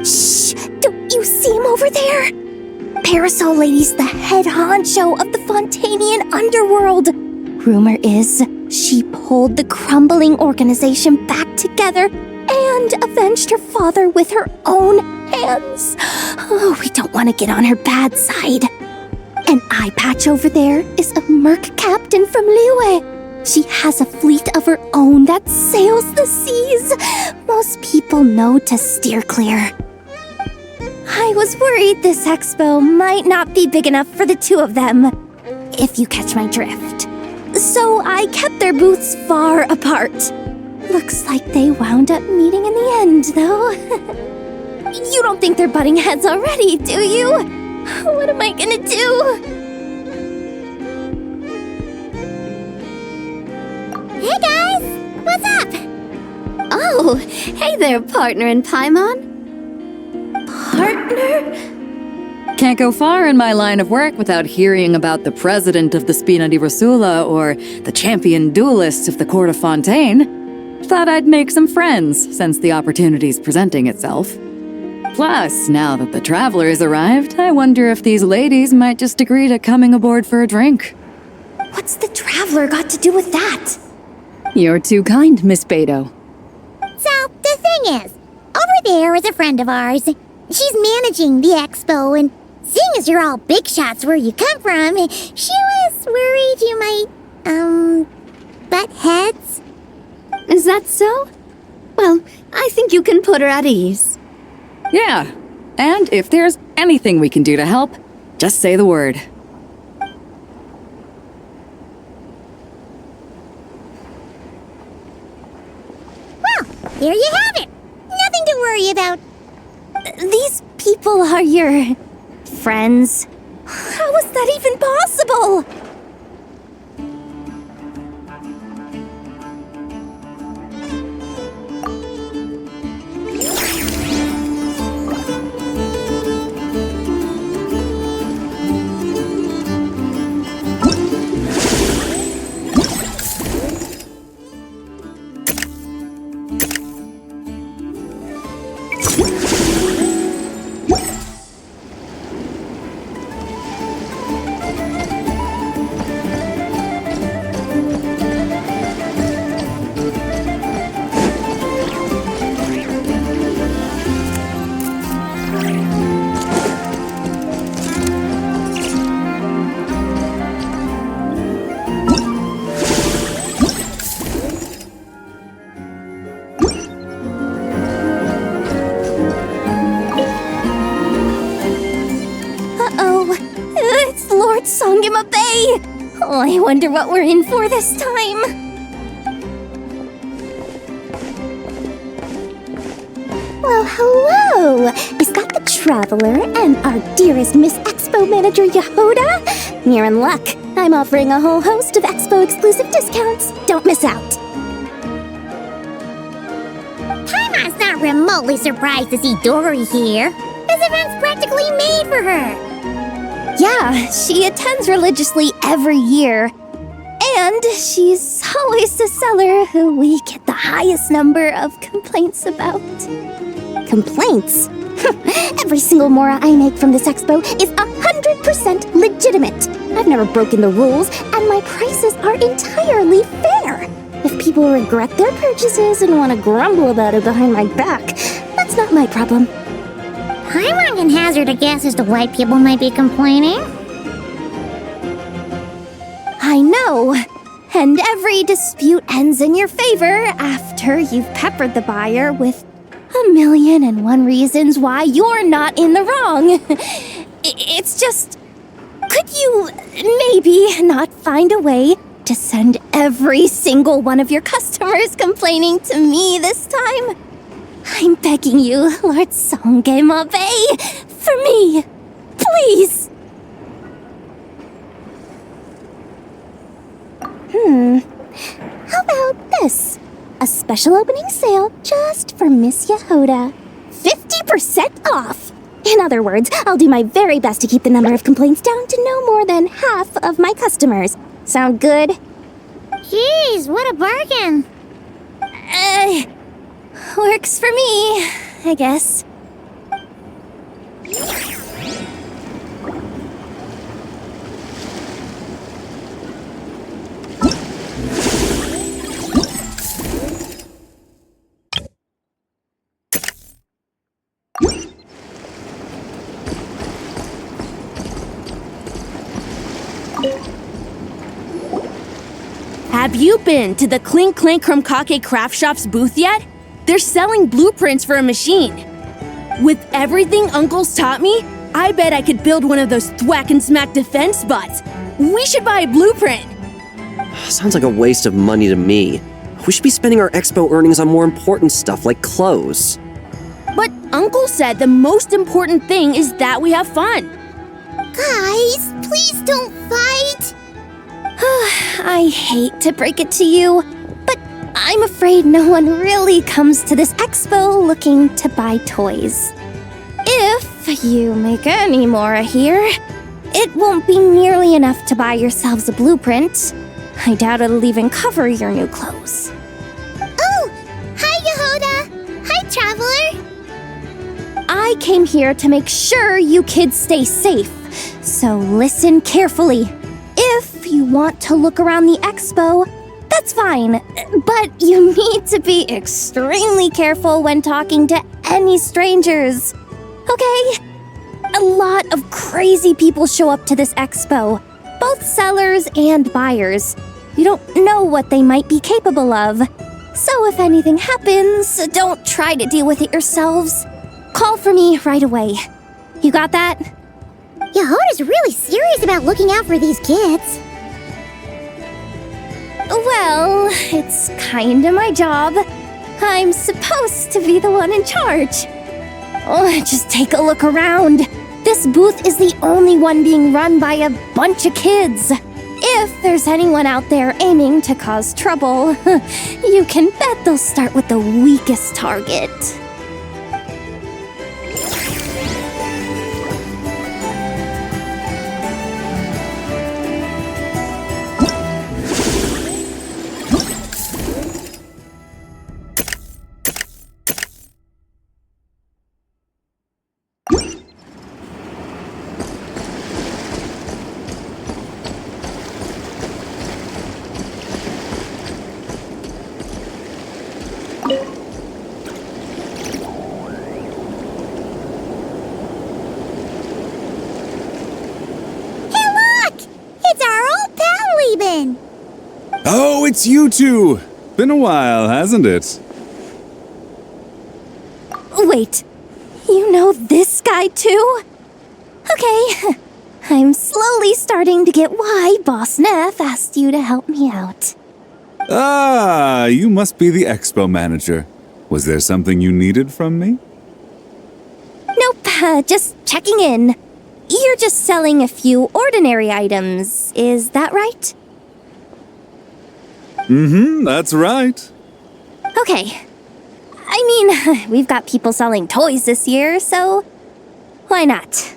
Shh! Don't you see him over there? Parasol Lady's the head honcho of the Fontanian underworld. Rumor is she pulled the crumbling organization back together and avenged her father with her own hands. Oh, we don't want to get on her bad side. An eye patch over there is a merc captain from Liyue. She has a fleet of her own that sails the seas. Most people know to steer clear. I was worried this expo might not be big enough for the 2 of them, if you catch my drift. So I kept their booths far apart. Looks like they wound up meeting in the end, though. You don't think they're butting heads already, do you? What am I gonna do? Hey guys! What's up? Oh, hey there, partner in Paimon. Partner? Can't go far in my line of work without hearing about the president of the Spina di Rosula or the champion duelist of the court of Fontaine. Thought I'd make some friends since the opportunity's presenting itself. Plus, now that the Traveler has arrived, I wonder if these ladies might just agree to coming aboard for a drink. What's the Traveler got to do with that? You're too kind, Miss Beto. So, the thing is, over there is a friend of ours. She's managing the expo, and seeing as you're all big shots where you come from, she was worried you might, butt heads. Is that so? Well, I think you can put her at ease. Yeah, and if there's anything we can do to help, just say the word. Well, there you have it. Nothing to worry about. These people are your friends? How is that even possible? Oh, I wonder what we're in for this time. Well, hello! Is that the Traveler and our dearest Miss Expo Manager Yehuda? You're in luck. I'm offering a whole host of Expo-exclusive discounts. Don't miss out. Taima's not remotely surprised to see Dory here. This event's practically made for her. Yeah, she attends religiously every year. And she's always the seller who we get the highest number of complaints about. Complaints? Every single mora I make from this expo is 100% legitimate. I've never broken the rules, and my prices are entirely fair. If people regret their purchases and want to grumble about it behind my back, that's not my problem. Paimon can hazard a guess as to why people might be complaining. I know. And every dispute ends in your favor after you've peppered the buyer with 1,000,001 reasons why you're not in the wrong. It's just... Could you maybe not find a way to send every single one of your customers complaining to me this time? I'm begging you, Lord Songemabe, for me, please. How about this? A special opening sale just for Miss Yehuda. 50% off! In other words, I'll do my very best to keep the number of complaints down to no more than half of my customers. Sound good? Jeez, what a bargain! Works for me, I guess. Have you been to the Clink Clank Krumkake Craft Shop's booth yet? They're selling blueprints for a machine. With everything Uncle's taught me, I bet I could build one of those thwack and smack defense bots. We should buy a blueprint. Sounds like a waste of money to me. We should be spending our expo earnings on more important stuff like clothes. But Uncle said the most important thing is that we have fun. Guys, please don't fight! I hate to break it to you, but I'm afraid no one really comes to this expo looking to buy toys. If you make any more here, it won't be nearly enough to buy yourselves a blueprint. I doubt it'll even cover your new clothes. Oh! Hi, Yehuda! Hi, Traveler! I came here to make sure you kids stay safe. So listen carefully. If you want to look around the expo, that's fine. But you need to be extremely careful when talking to any strangers. Okay? A lot of crazy people show up to this expo, both sellers and buyers. You don't know what they might be capable of. So if anything happens, don't try to deal with it yourselves. Call for me right away. You got that? Yehoda's really serious about looking out for these kids. Well, it's kinda my job. I'm supposed to be the one in charge. Oh, just take a look around. This booth is the only one being run by a bunch of kids. If there's anyone out there aiming to cause trouble, you can bet they'll start with the weakest target. Oh, it's you two! Been a while, hasn't it? Wait, you know this guy too? Okay, I'm slowly starting to get why Boss Neff asked you to help me out. Ah, you must be the expo manager. Was there something you needed from me? Nope, just checking in. You're just selling a few ordinary items, is that right? Mm-hmm, that's right. Okay. I mean, we've got people selling toys this year, so why not?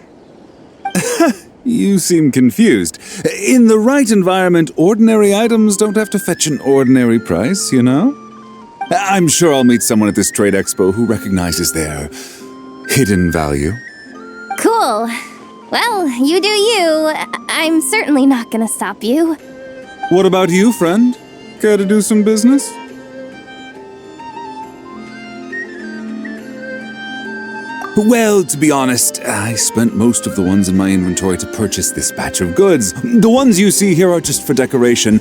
You seem confused. In the right environment, ordinary items don't have to fetch an ordinary price, you know? I'm sure I'll meet someone at this trade expo who recognizes their hidden value. Cool. Well, you do you. I'm certainly not gonna stop you. What about you, friend? Care to do some business? Well, to be honest, I spent most of the ones in my inventory to purchase this batch of goods. The ones you see here are just for decoration.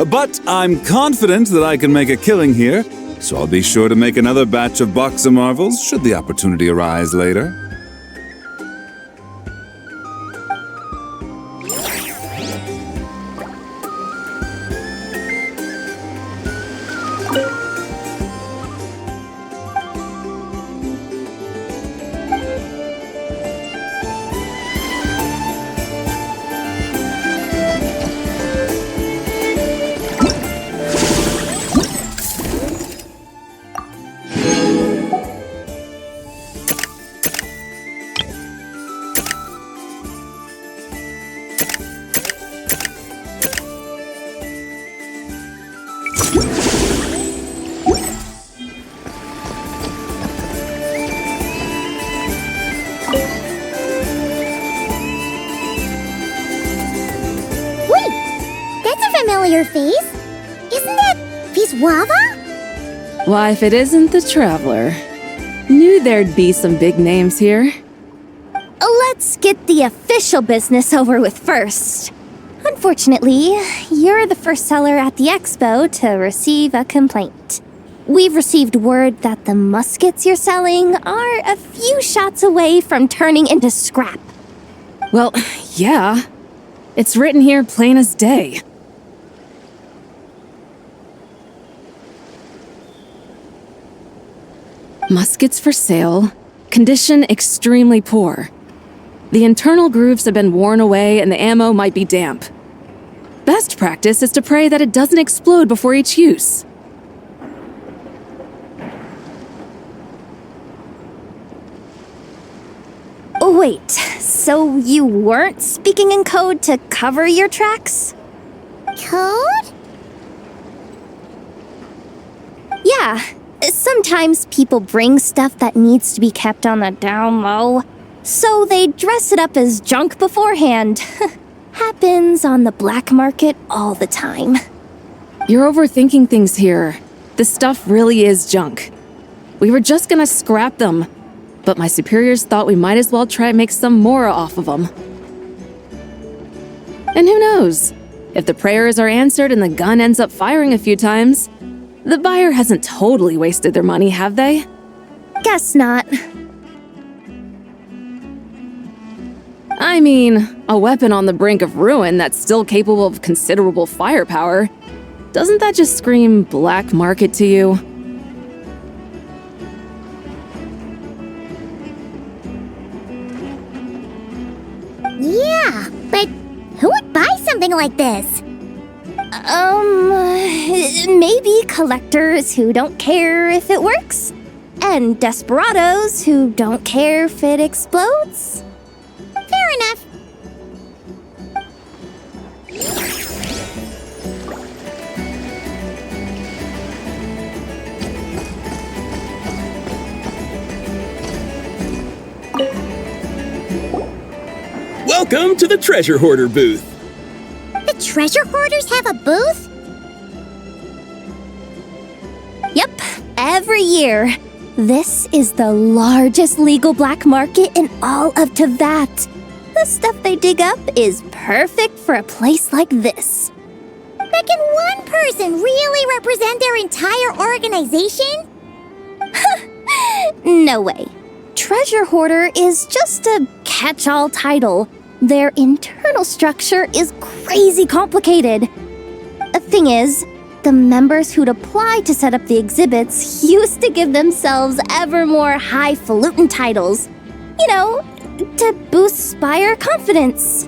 But I'm confident that I can make a killing here, so I'll be sure to make another batch of Box of Marvels should the opportunity arise later. Familiar face? Isn't that Viswava? Why, if it isn't the Traveler. Knew there'd be some big names here. Let's get the official business over with first. Unfortunately, you're the first seller at the expo to receive a complaint. We've received word that the muskets you're selling are a few shots away from turning into scrap. Well, yeah. It's written here plain as day. Muskets for sale. Condition extremely poor. The internal grooves have been worn away and the ammo might be damp. Best practice is to pray that it doesn't explode before each use. Wait, so you weren't speaking in code to cover your tracks? Code? Yeah, sometimes people bring stuff that needs to be kept on the down low, so they dress it up as junk beforehand. Happens on the black market all the time. You're overthinking things here. This stuff really is junk. We were just gonna scrap them, but my superiors thought we might as well try and make some more off of them. And who knows? If the prayers are answered and the gun ends up firing a few times, the buyer hasn't totally wasted their money, have they? Guess not. I mean, a weapon on the brink of ruin that's still capable of considerable firepower. Doesn't that just scream black market to you? Yeah, but who would buy something like this? Maybe collectors who don't care if it works, and desperados who don't care if it explodes. Fair enough. Welcome to the Treasure Hoarder booth. The treasure hoarders have a booth? Yep, every year. This is the largest legal black market in all of Tevat. The stuff they dig up is perfect for a place like this. But can one person really represent their entire organization? No way. Treasure Hoarder is just a catch-all title. Their internal structure is crazy complicated. The thing is, the members who'd apply to set up the exhibits used to give themselves ever more highfalutin titles. You know, to boost buyer confidence.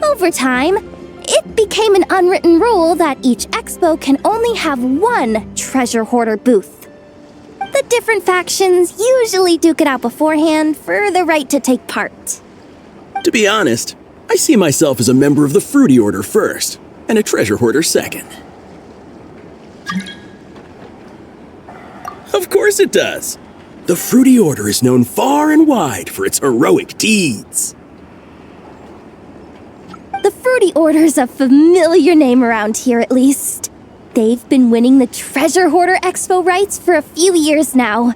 Over time, it became an unwritten rule that each expo can only have one treasure hoarder booth. The different factions usually duke it out beforehand for the right to take part. To be honest, I see myself as a member of the Fruity Order first, and a Treasure Hoarder second. Of course it does. The Fruity Order is known far and wide for its heroic deeds. The Fruity Order's a familiar name around here, at least. They've been winning the Treasure Hoarder Expo rights for a few years now.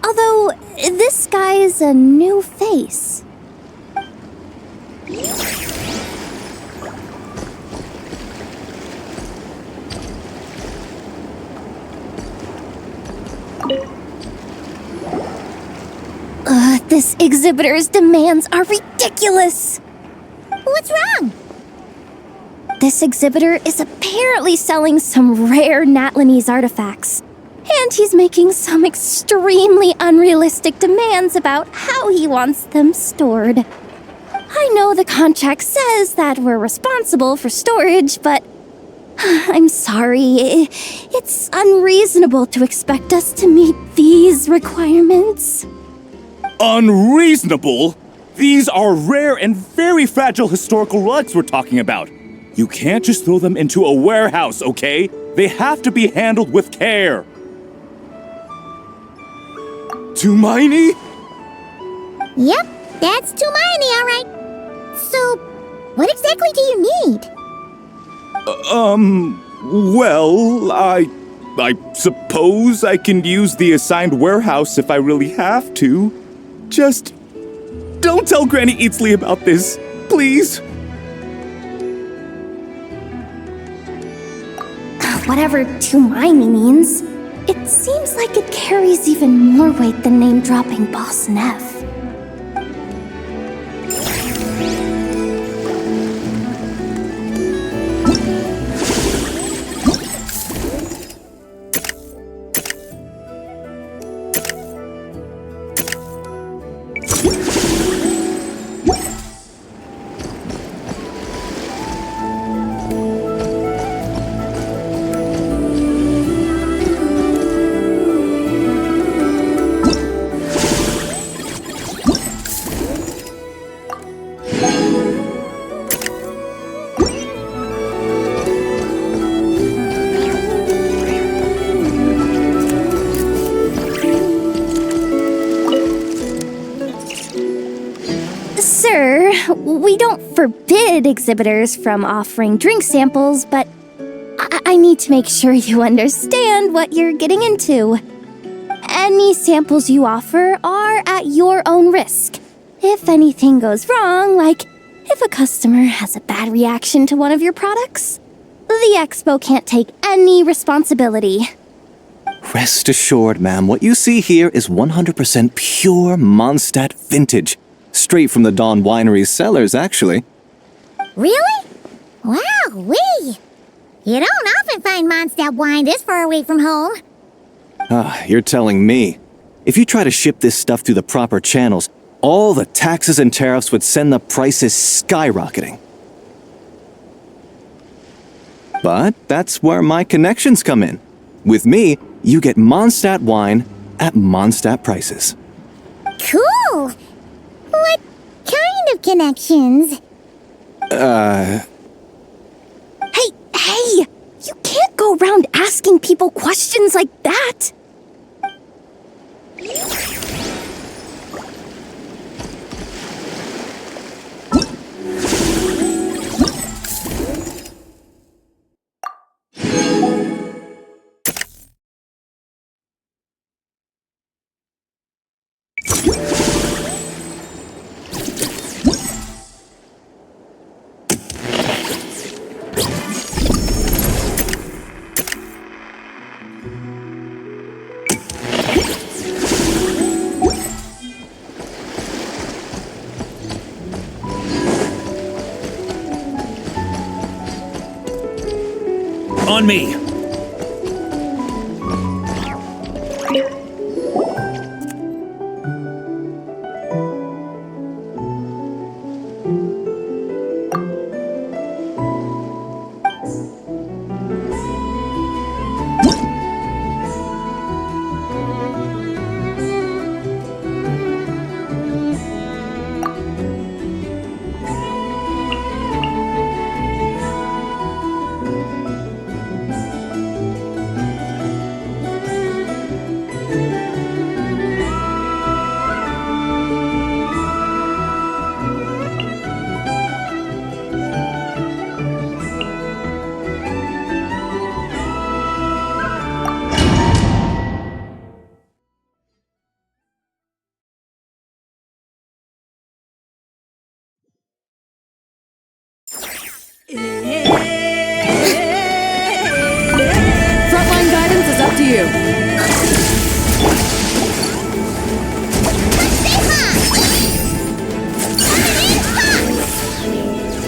Although, this guy's a new face. This exhibitor's demands are ridiculous. What's wrong? This exhibitor is apparently selling some rare Natlanese artifacts. And he's making some extremely unrealistic demands about how he wants them stored. I know the contract says that we're responsible for storage, but I'm sorry. It's unreasonable to expect us to meet these requirements. Unreasonable? These are rare and very fragile historical relics we're talking about. You can't just throw them into a warehouse, okay? They have to be handled with care. Tumaini? Yep, that's Tumaini, all right. So, what exactly do you need? Well, I suppose I can use the assigned warehouse if I really have to. Just don't tell Granny Eatsley about this, please. Whatever Tumaini means, it seems like it carries even more weight than name-dropping Boss Neff. We don't forbid exhibitors from offering drink samples, but I need to make sure you understand what you're getting into. Any samples you offer are at your own risk. If anything goes wrong, like if a customer has a bad reaction to one of your products, the expo can't take any responsibility. Rest assured, ma'am, what you see here is 100% pure Mondstadt vintage. Straight from the Dawn Winery's cellars, actually. Really? Wow-wee! You don't often find Mondstadt wine this far away from home. Ah, you're telling me. If you try to ship this stuff through the proper channels, all the taxes and tariffs would send the prices skyrocketing. But that's where my connections come in. With me, you get Mondstadt wine at Mondstadt prices. Cool! What kind of connections? Hey! You can't go around asking people questions like that! On me! Frontline guidance is up to you.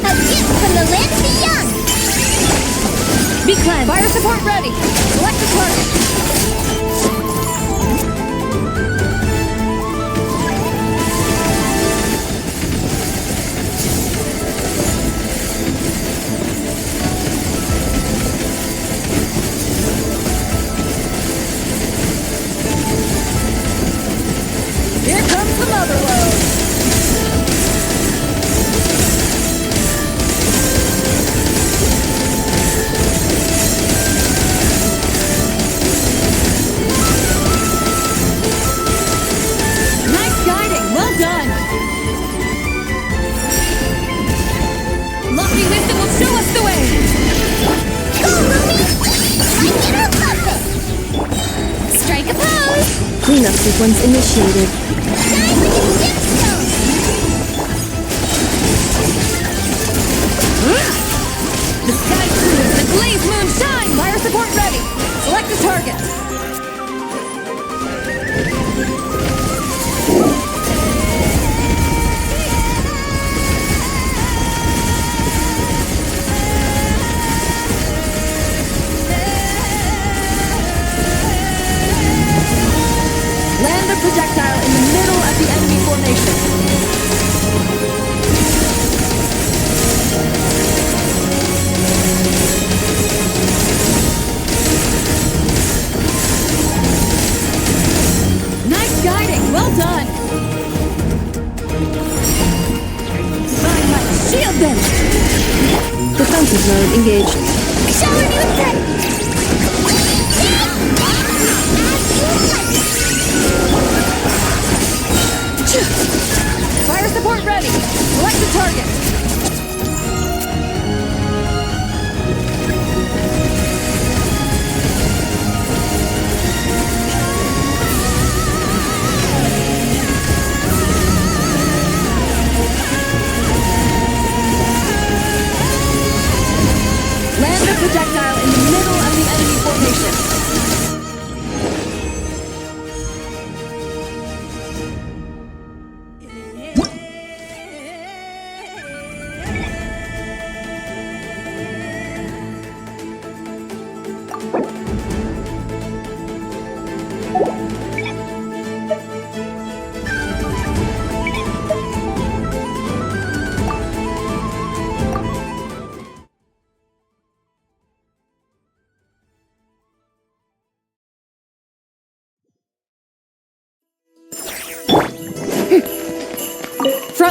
A gift from the land of the young! Be cleansed. Fire support ready. Select the target. Here comes the mother load. Nice guiding. Well done. Lofty wisdom will show us the way. Go, Ruby! Get her puppet! Strike a pose! Cleanup sequence initiated. Die with your gemstone! The sky proves the glaze moon shine. Fire support ready. Select the target. Land a projectile in the middle of the enemy formation. Nice guiding, well done. I might shield them. Defensive mode engaged. Shower me with credit! Fire support ready. Select the target.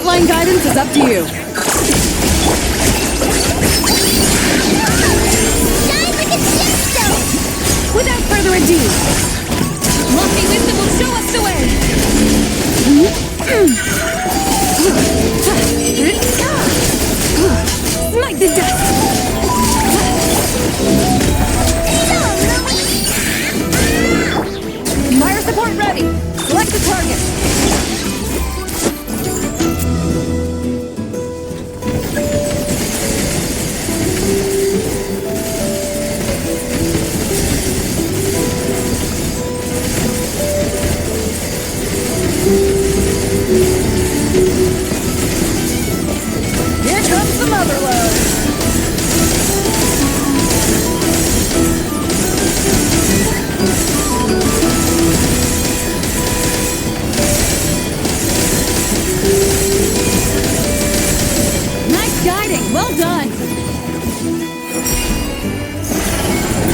Frontline guidance is up to you. Shine like a gemstone! Without further ado, lofty wisdom will show us the way. Smite the dust. Fire support ready. Select the target. Here comes the mother load. Nice guiding. Well done.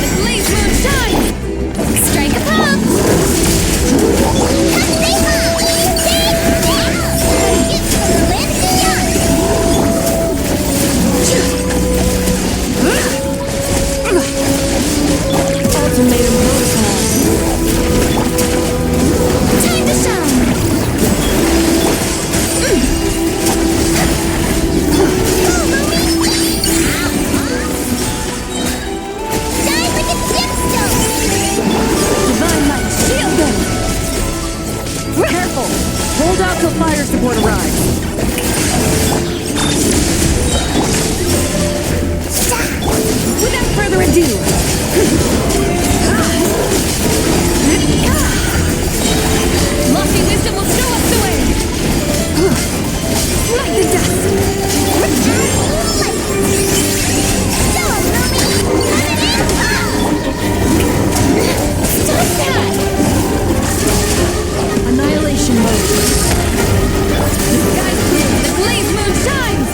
The blaze moon shines. Strike a pop. Ultimatum protocol. Time to shine. Shine like a gemstone! Divine light, shield them. Careful. Hold out till fire support arrives. Without further ado. Lofty wisdom will show us the way. Smite the dust. Stop that! Annihilation mode. The sky's clear. The blaze moon shines.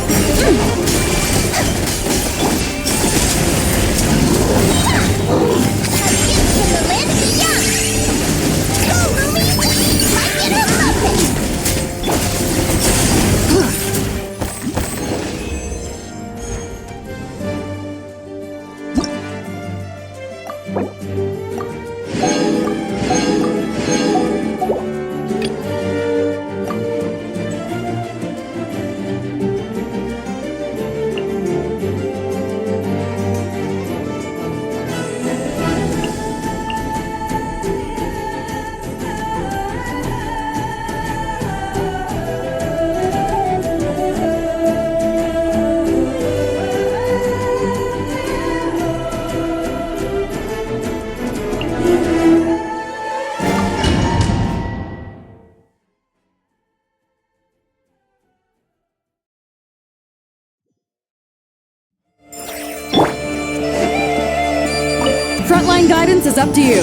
Frontline guidance is up to you.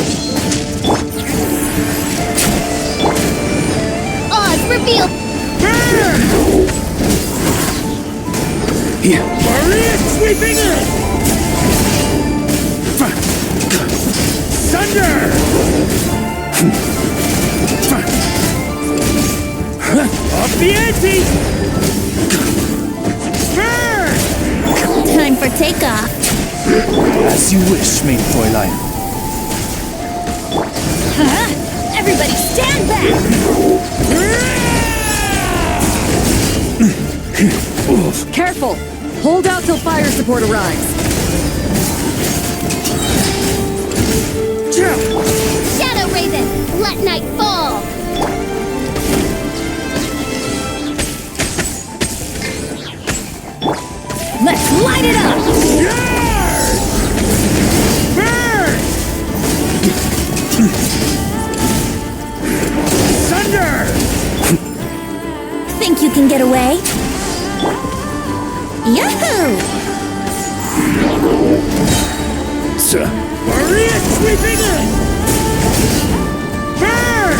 Odds revealed! Here. Maria sweeping in! Thunder! Up the ante! Time for takeoff. As you wish, main Fräulein. Everybody stand back! Careful! Hold out till fire support arrives. Shadow Raven, let night fall! Let's light it up! Thunder! Think you can get away? Yahoo! Sir. Maria sweeping in! Burn!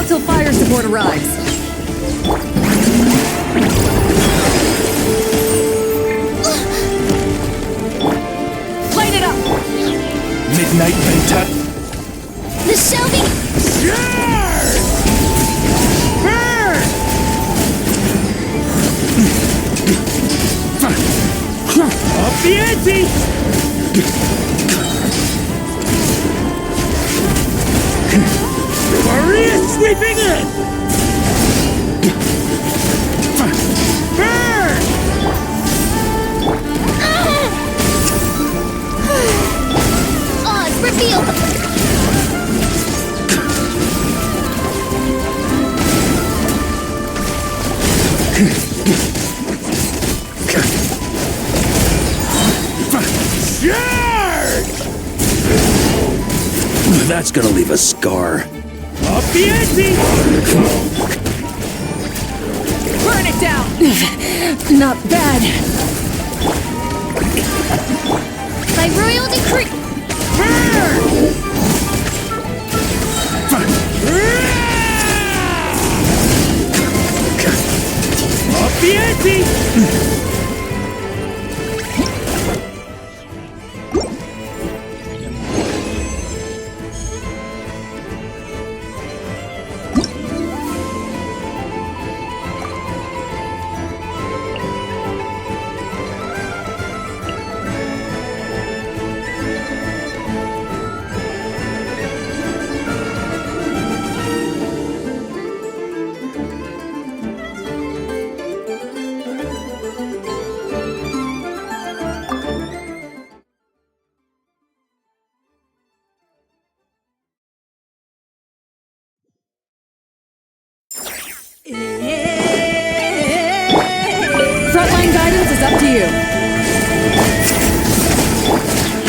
till fire support arrives. Light it up! Midnight Venta. The shelving. Up the ante! Maria sweeping in! Burn! Odds revealed. That's gonna leave a scar. Up the ante! Burn it down! Not bad. By royal decree. Up the ante! Frontline guidance is up to you.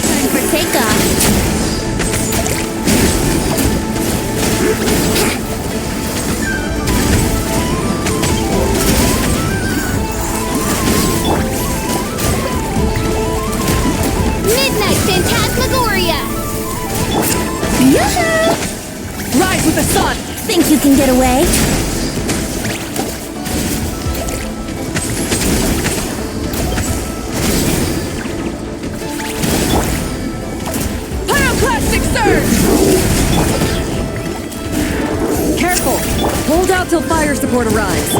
Time for takeoff. Midnight Phantasmagoria! Yoo-hoo! Rise with the sun! Think you can get away? Pyroclastic surge! Careful! Hold out till fire support arrives.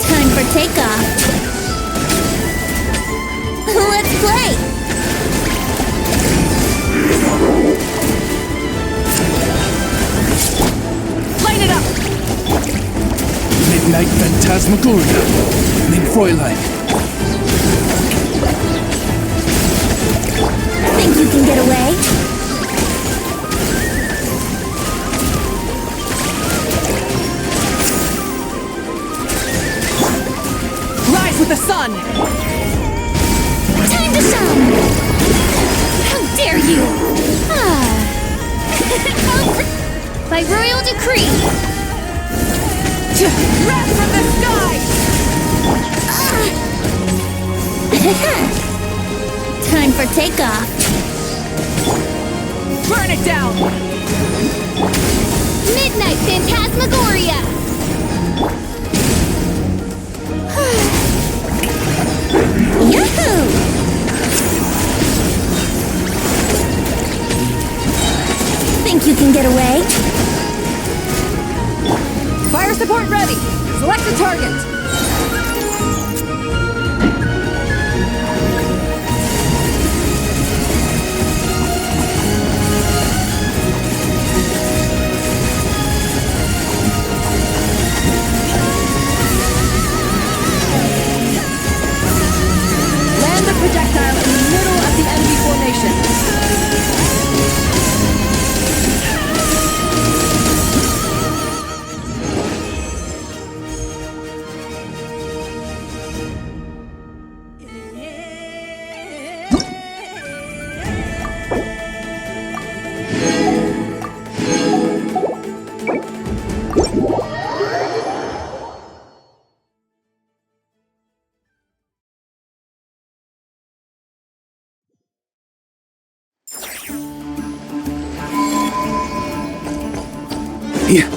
Time for takeoff. Let's play! Light it up! Midnight Phantasmagoria. Mein Fräulein. Think you can get away? Rise with the sun! Time to shine! How dare you! By royal decree! Wrath from the sky! Time for takeoff. Burn it down! Midnight Phantasmagoria! Yahoo! Think you can get away? Fire support ready! Select a target! Land the projectile in the middle of the enemy formation. Yeah.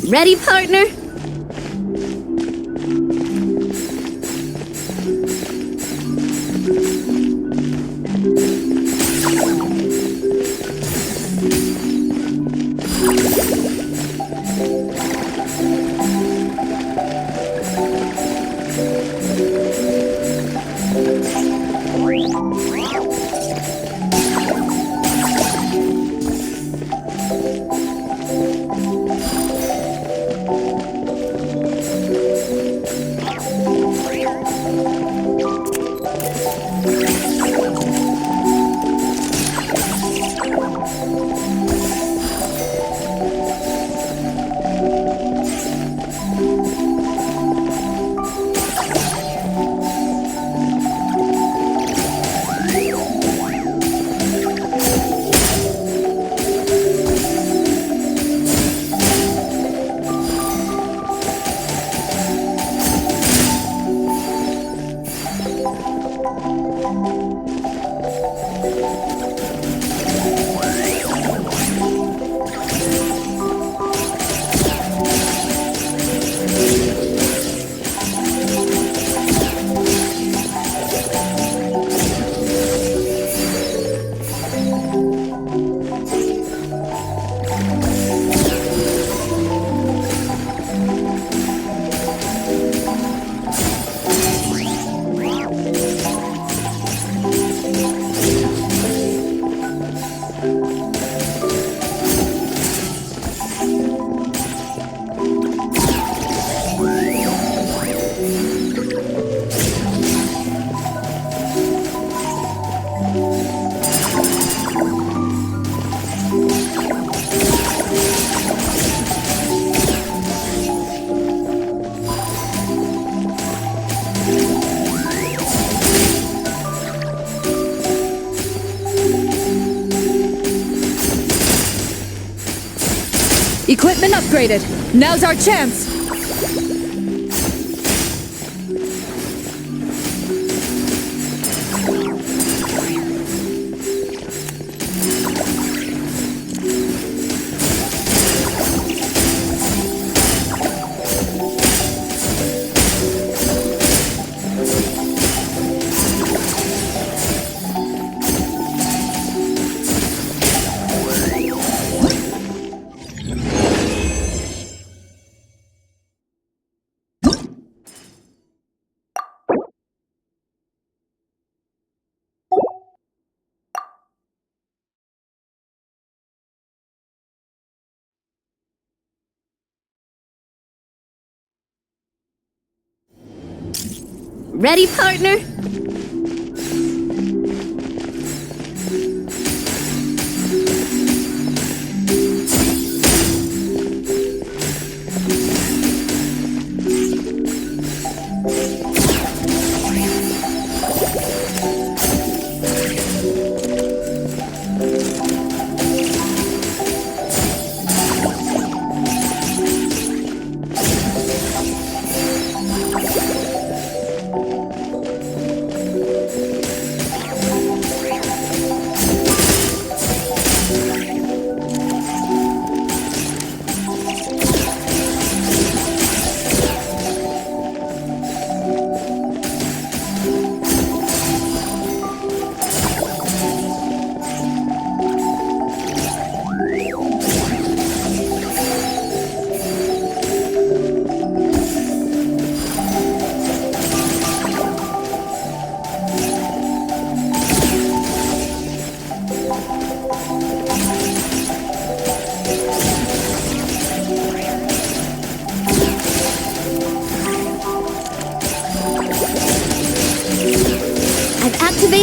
Ready, partner? Equipment upgraded. Now's our chance. Ready, partner?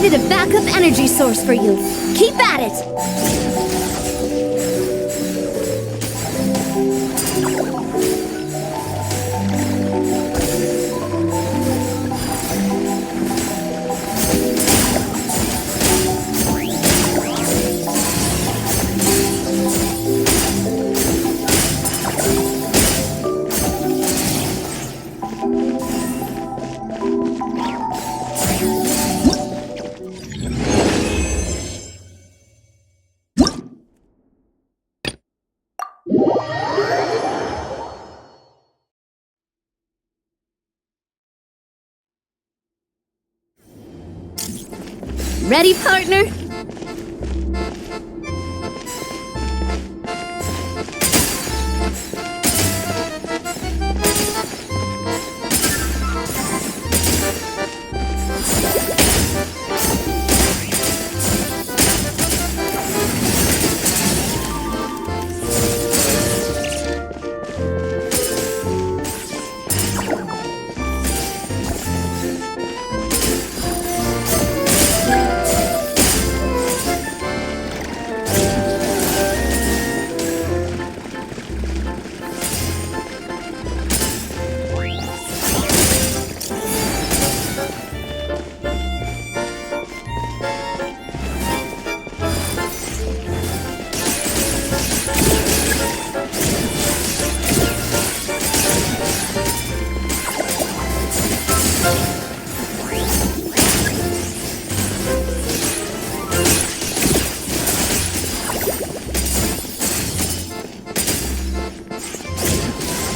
created a backup energy source for you. Keep at it! Ready, partner?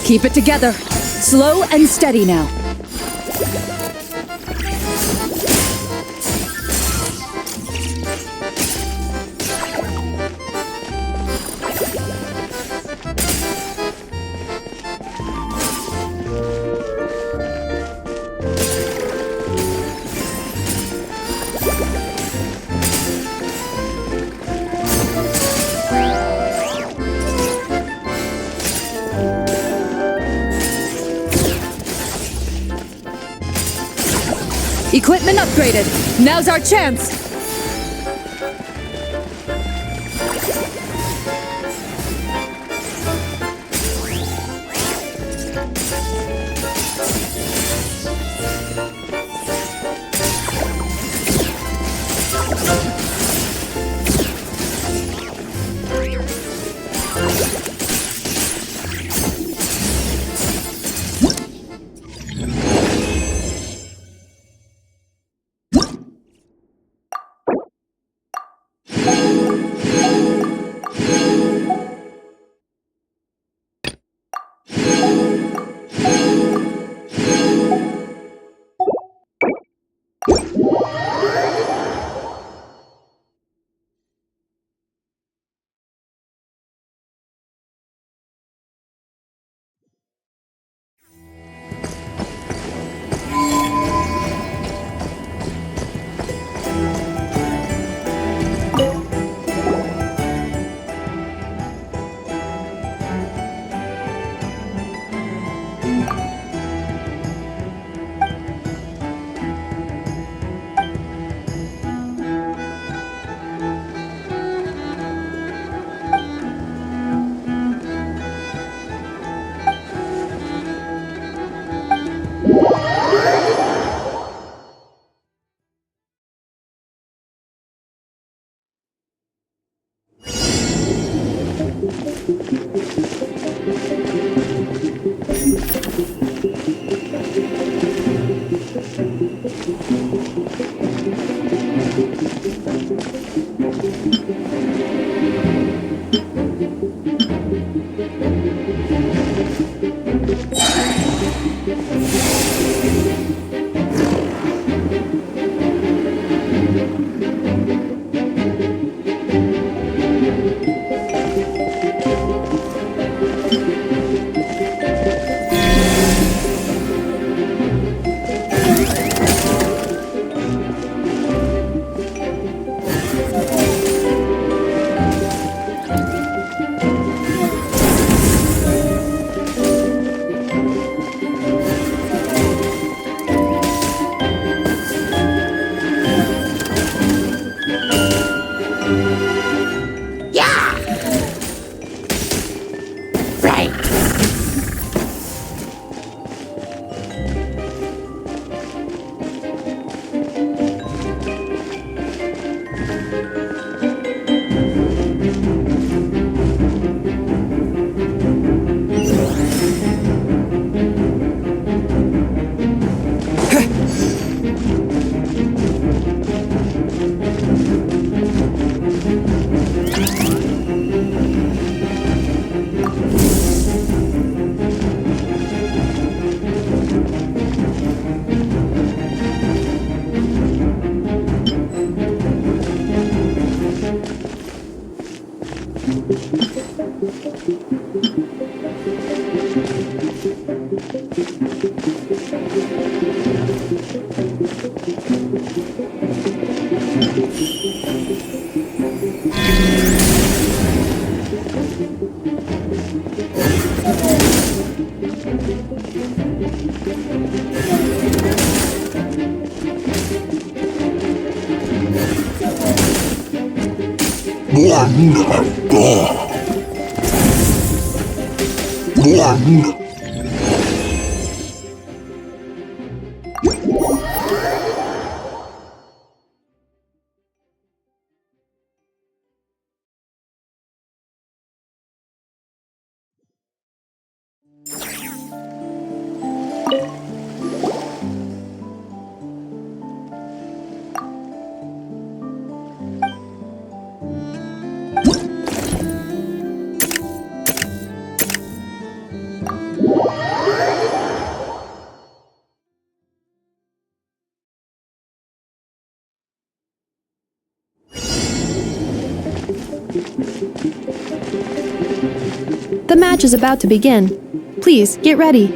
Keep it together. Slow and steady now. Equipment upgraded. Now's our chance. The match is about to begin. Please, get ready.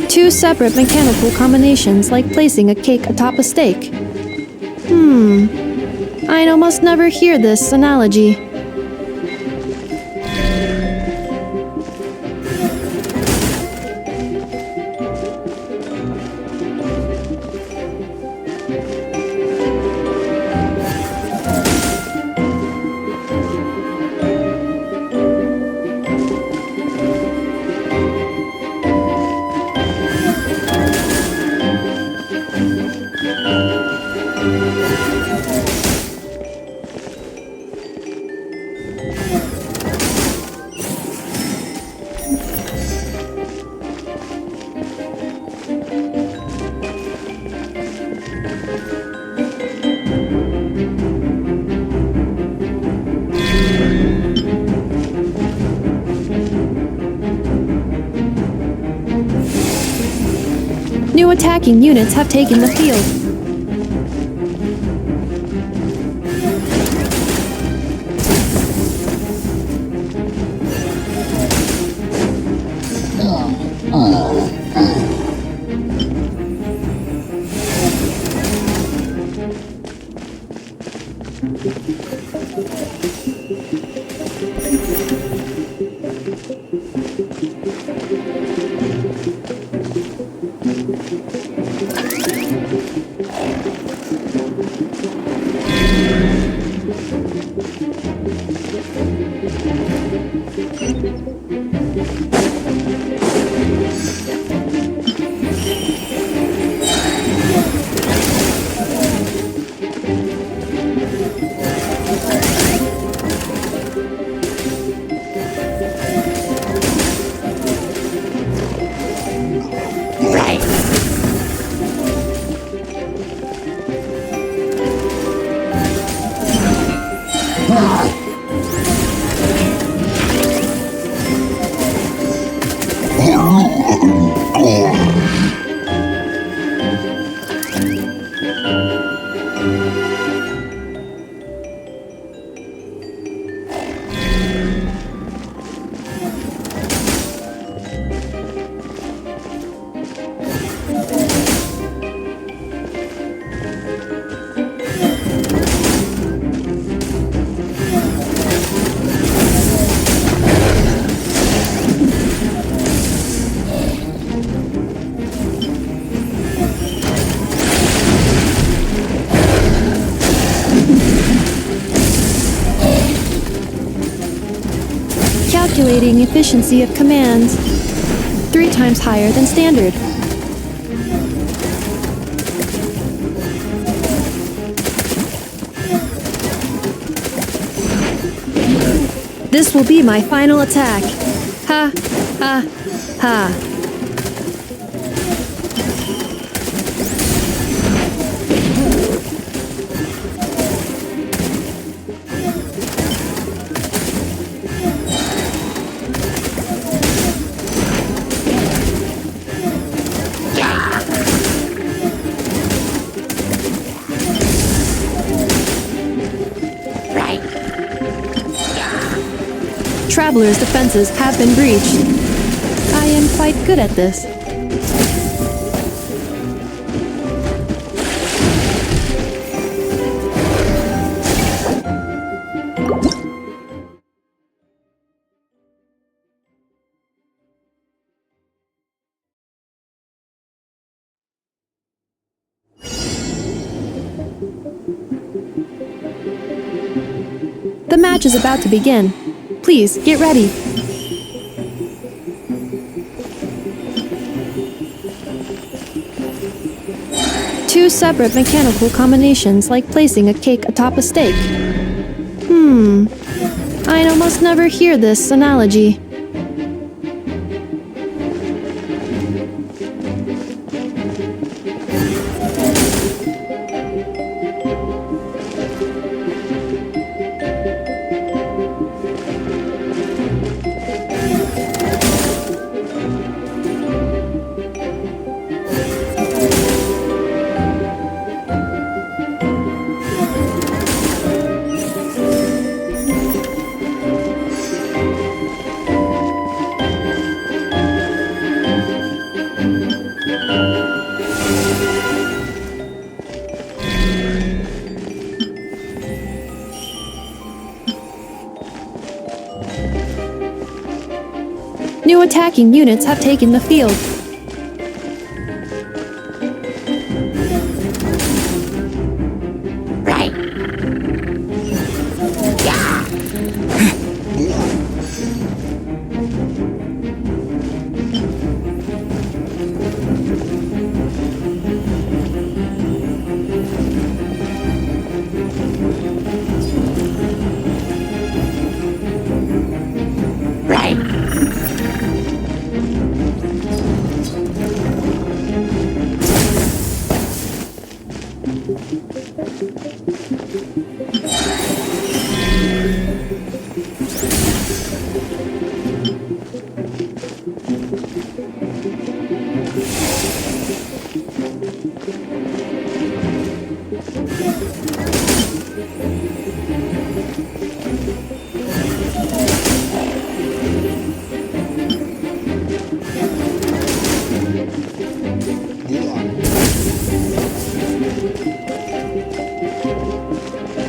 Two separate mechanical combinations like placing a cake atop a steak. I almost never hear this analogy. New attacking units have taken the field. Calculating efficiency of commands. 3 times higher than standard. This will be my final attack. Ha, ha, ha. Travelers' defenses have been breached. I am quite good at this. The match is about to begin. Please, get ready. Two separate mechanical combinations like placing a cake atop a steak. I'd almost never hear this analogy. New attacking units have taken the field.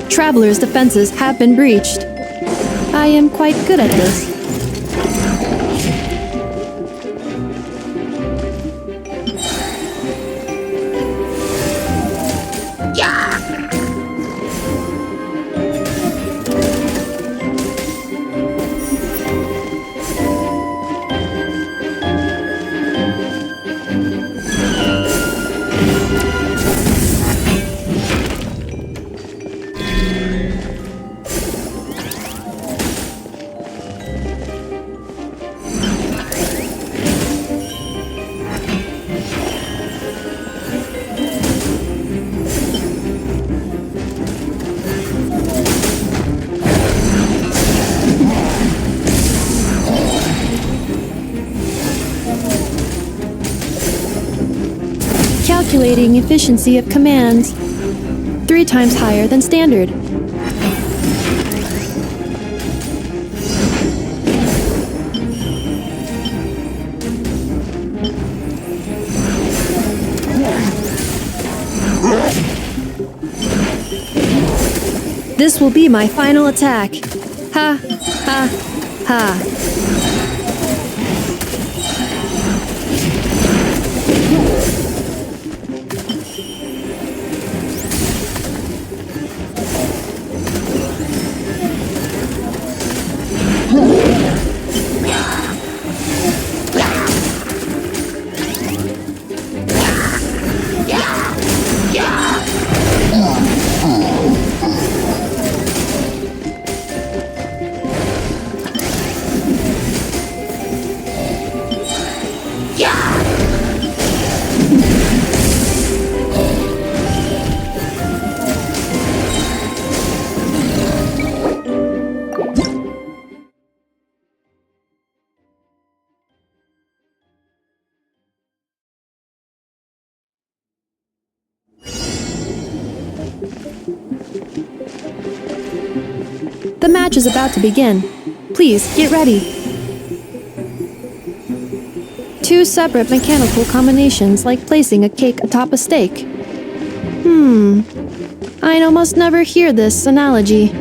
Travelers' defenses have been breached. I am quite good at this. Calculating efficiency of commands. 3 times higher than standard. This will be my final attack. Ha, ha, ha. The match is about to begin. Please, get ready. 2 separate mechanical combinations like placing a cake atop a steak. I almost never hear this analogy.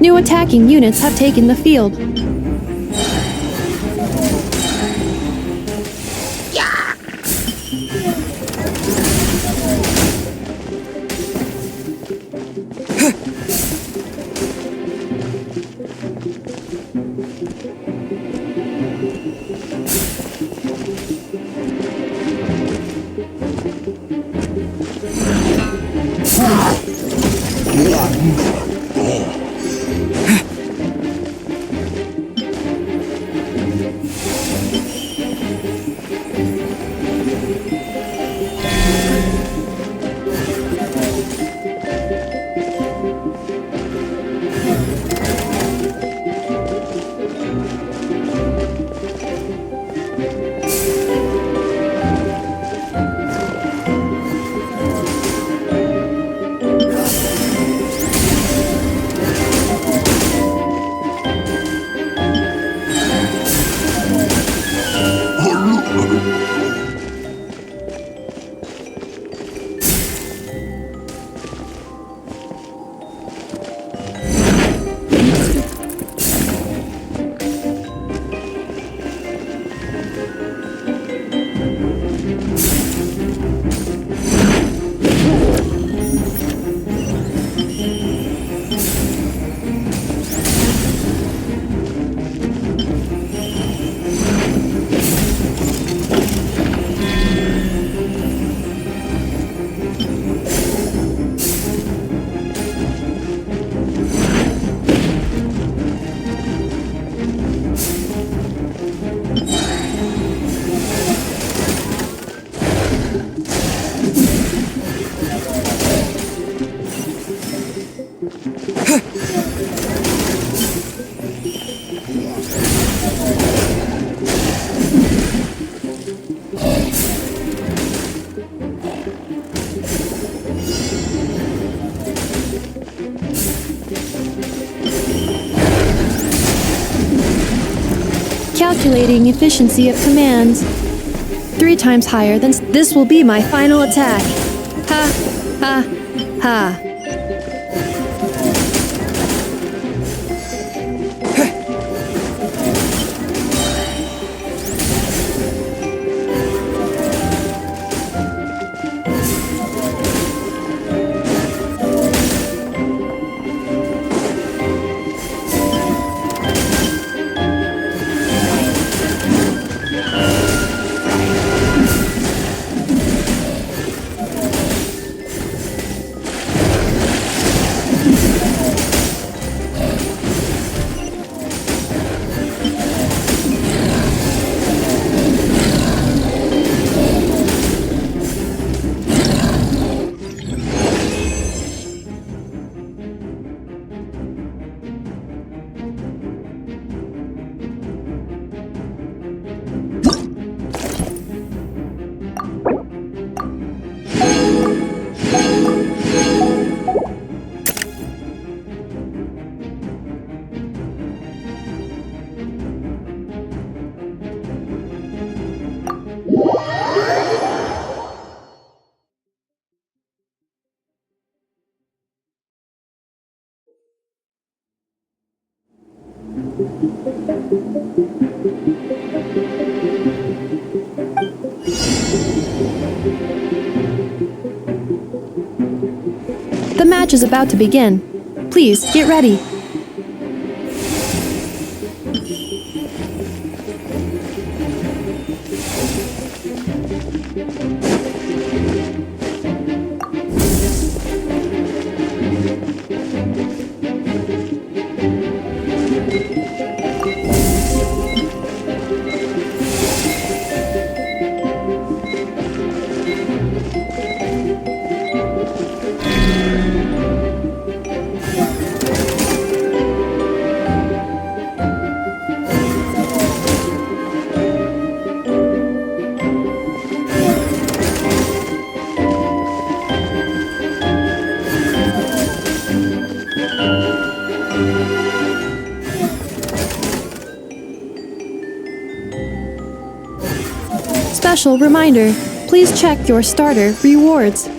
New attacking units have taken the field. Calculating efficiency of commands. 3 times higher than this will be my final attack. Ha, ha, ha. The match is about to begin. Please get ready. Special reminder, please check your starter rewards.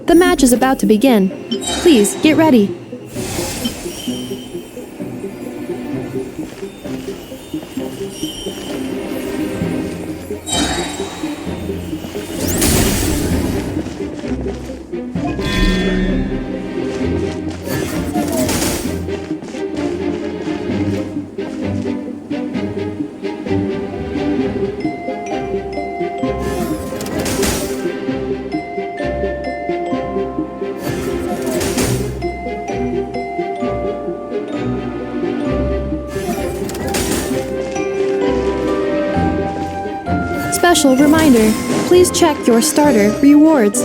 The match is about to begin. Please get ready. Special reminder, please check your starter rewards.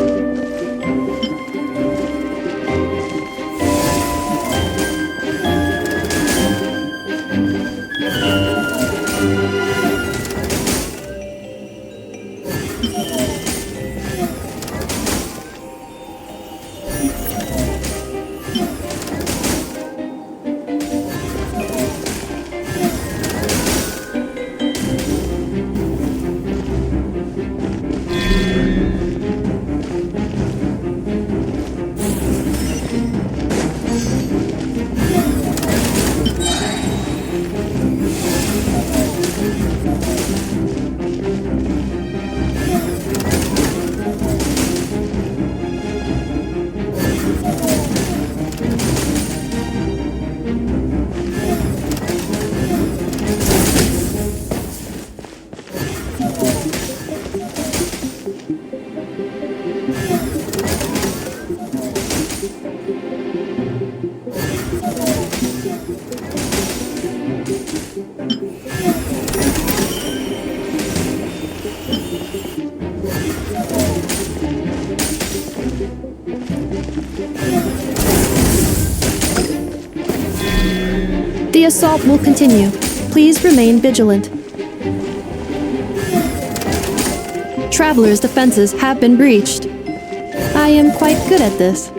The assault will continue. Please remain vigilant. Travelers' defenses have been breached. I am quite good at this.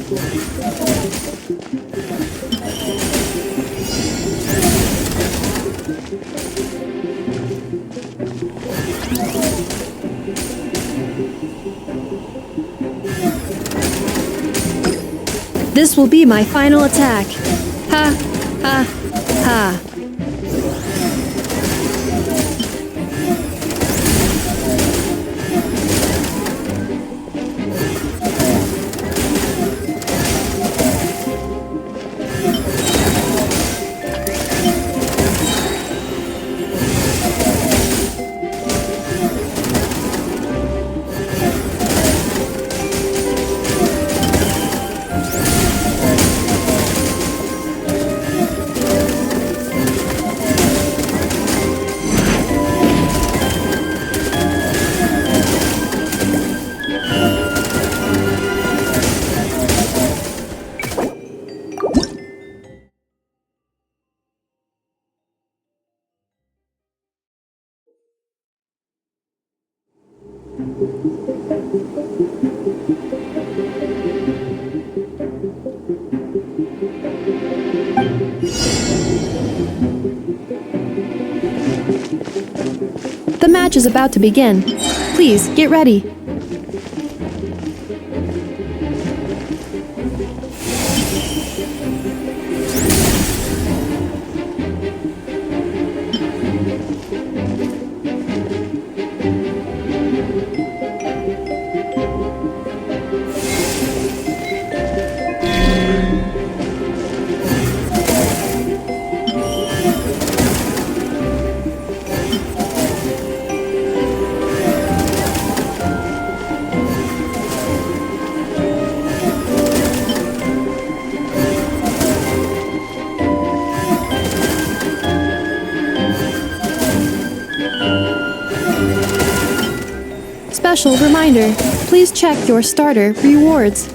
This will be my final attack. Ha, ha, ha. The match is about to begin. Please, get ready. Special reminder, please check your starter rewards.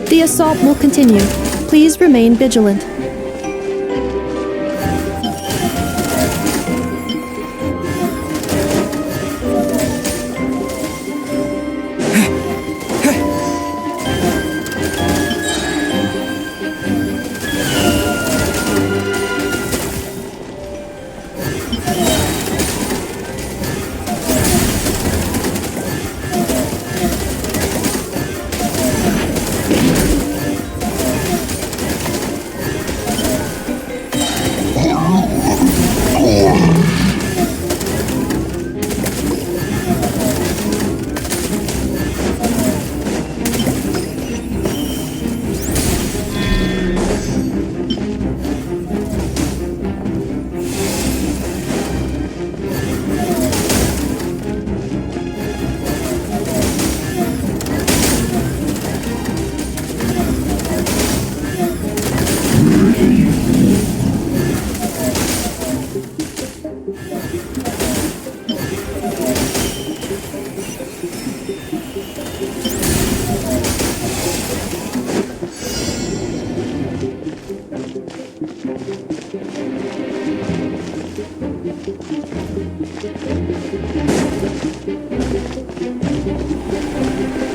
The assault will continue. Please remain vigilant.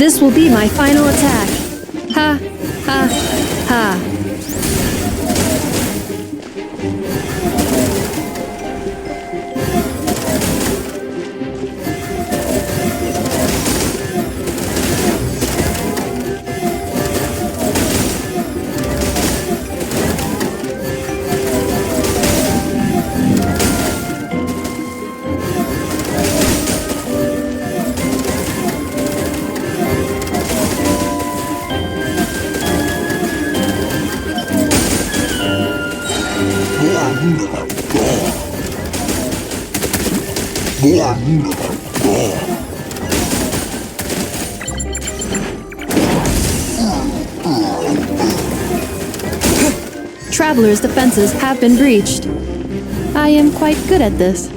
This will be my final attack. Ha, ha, ha. Travelers' defenses have been breached. I am quite good at this.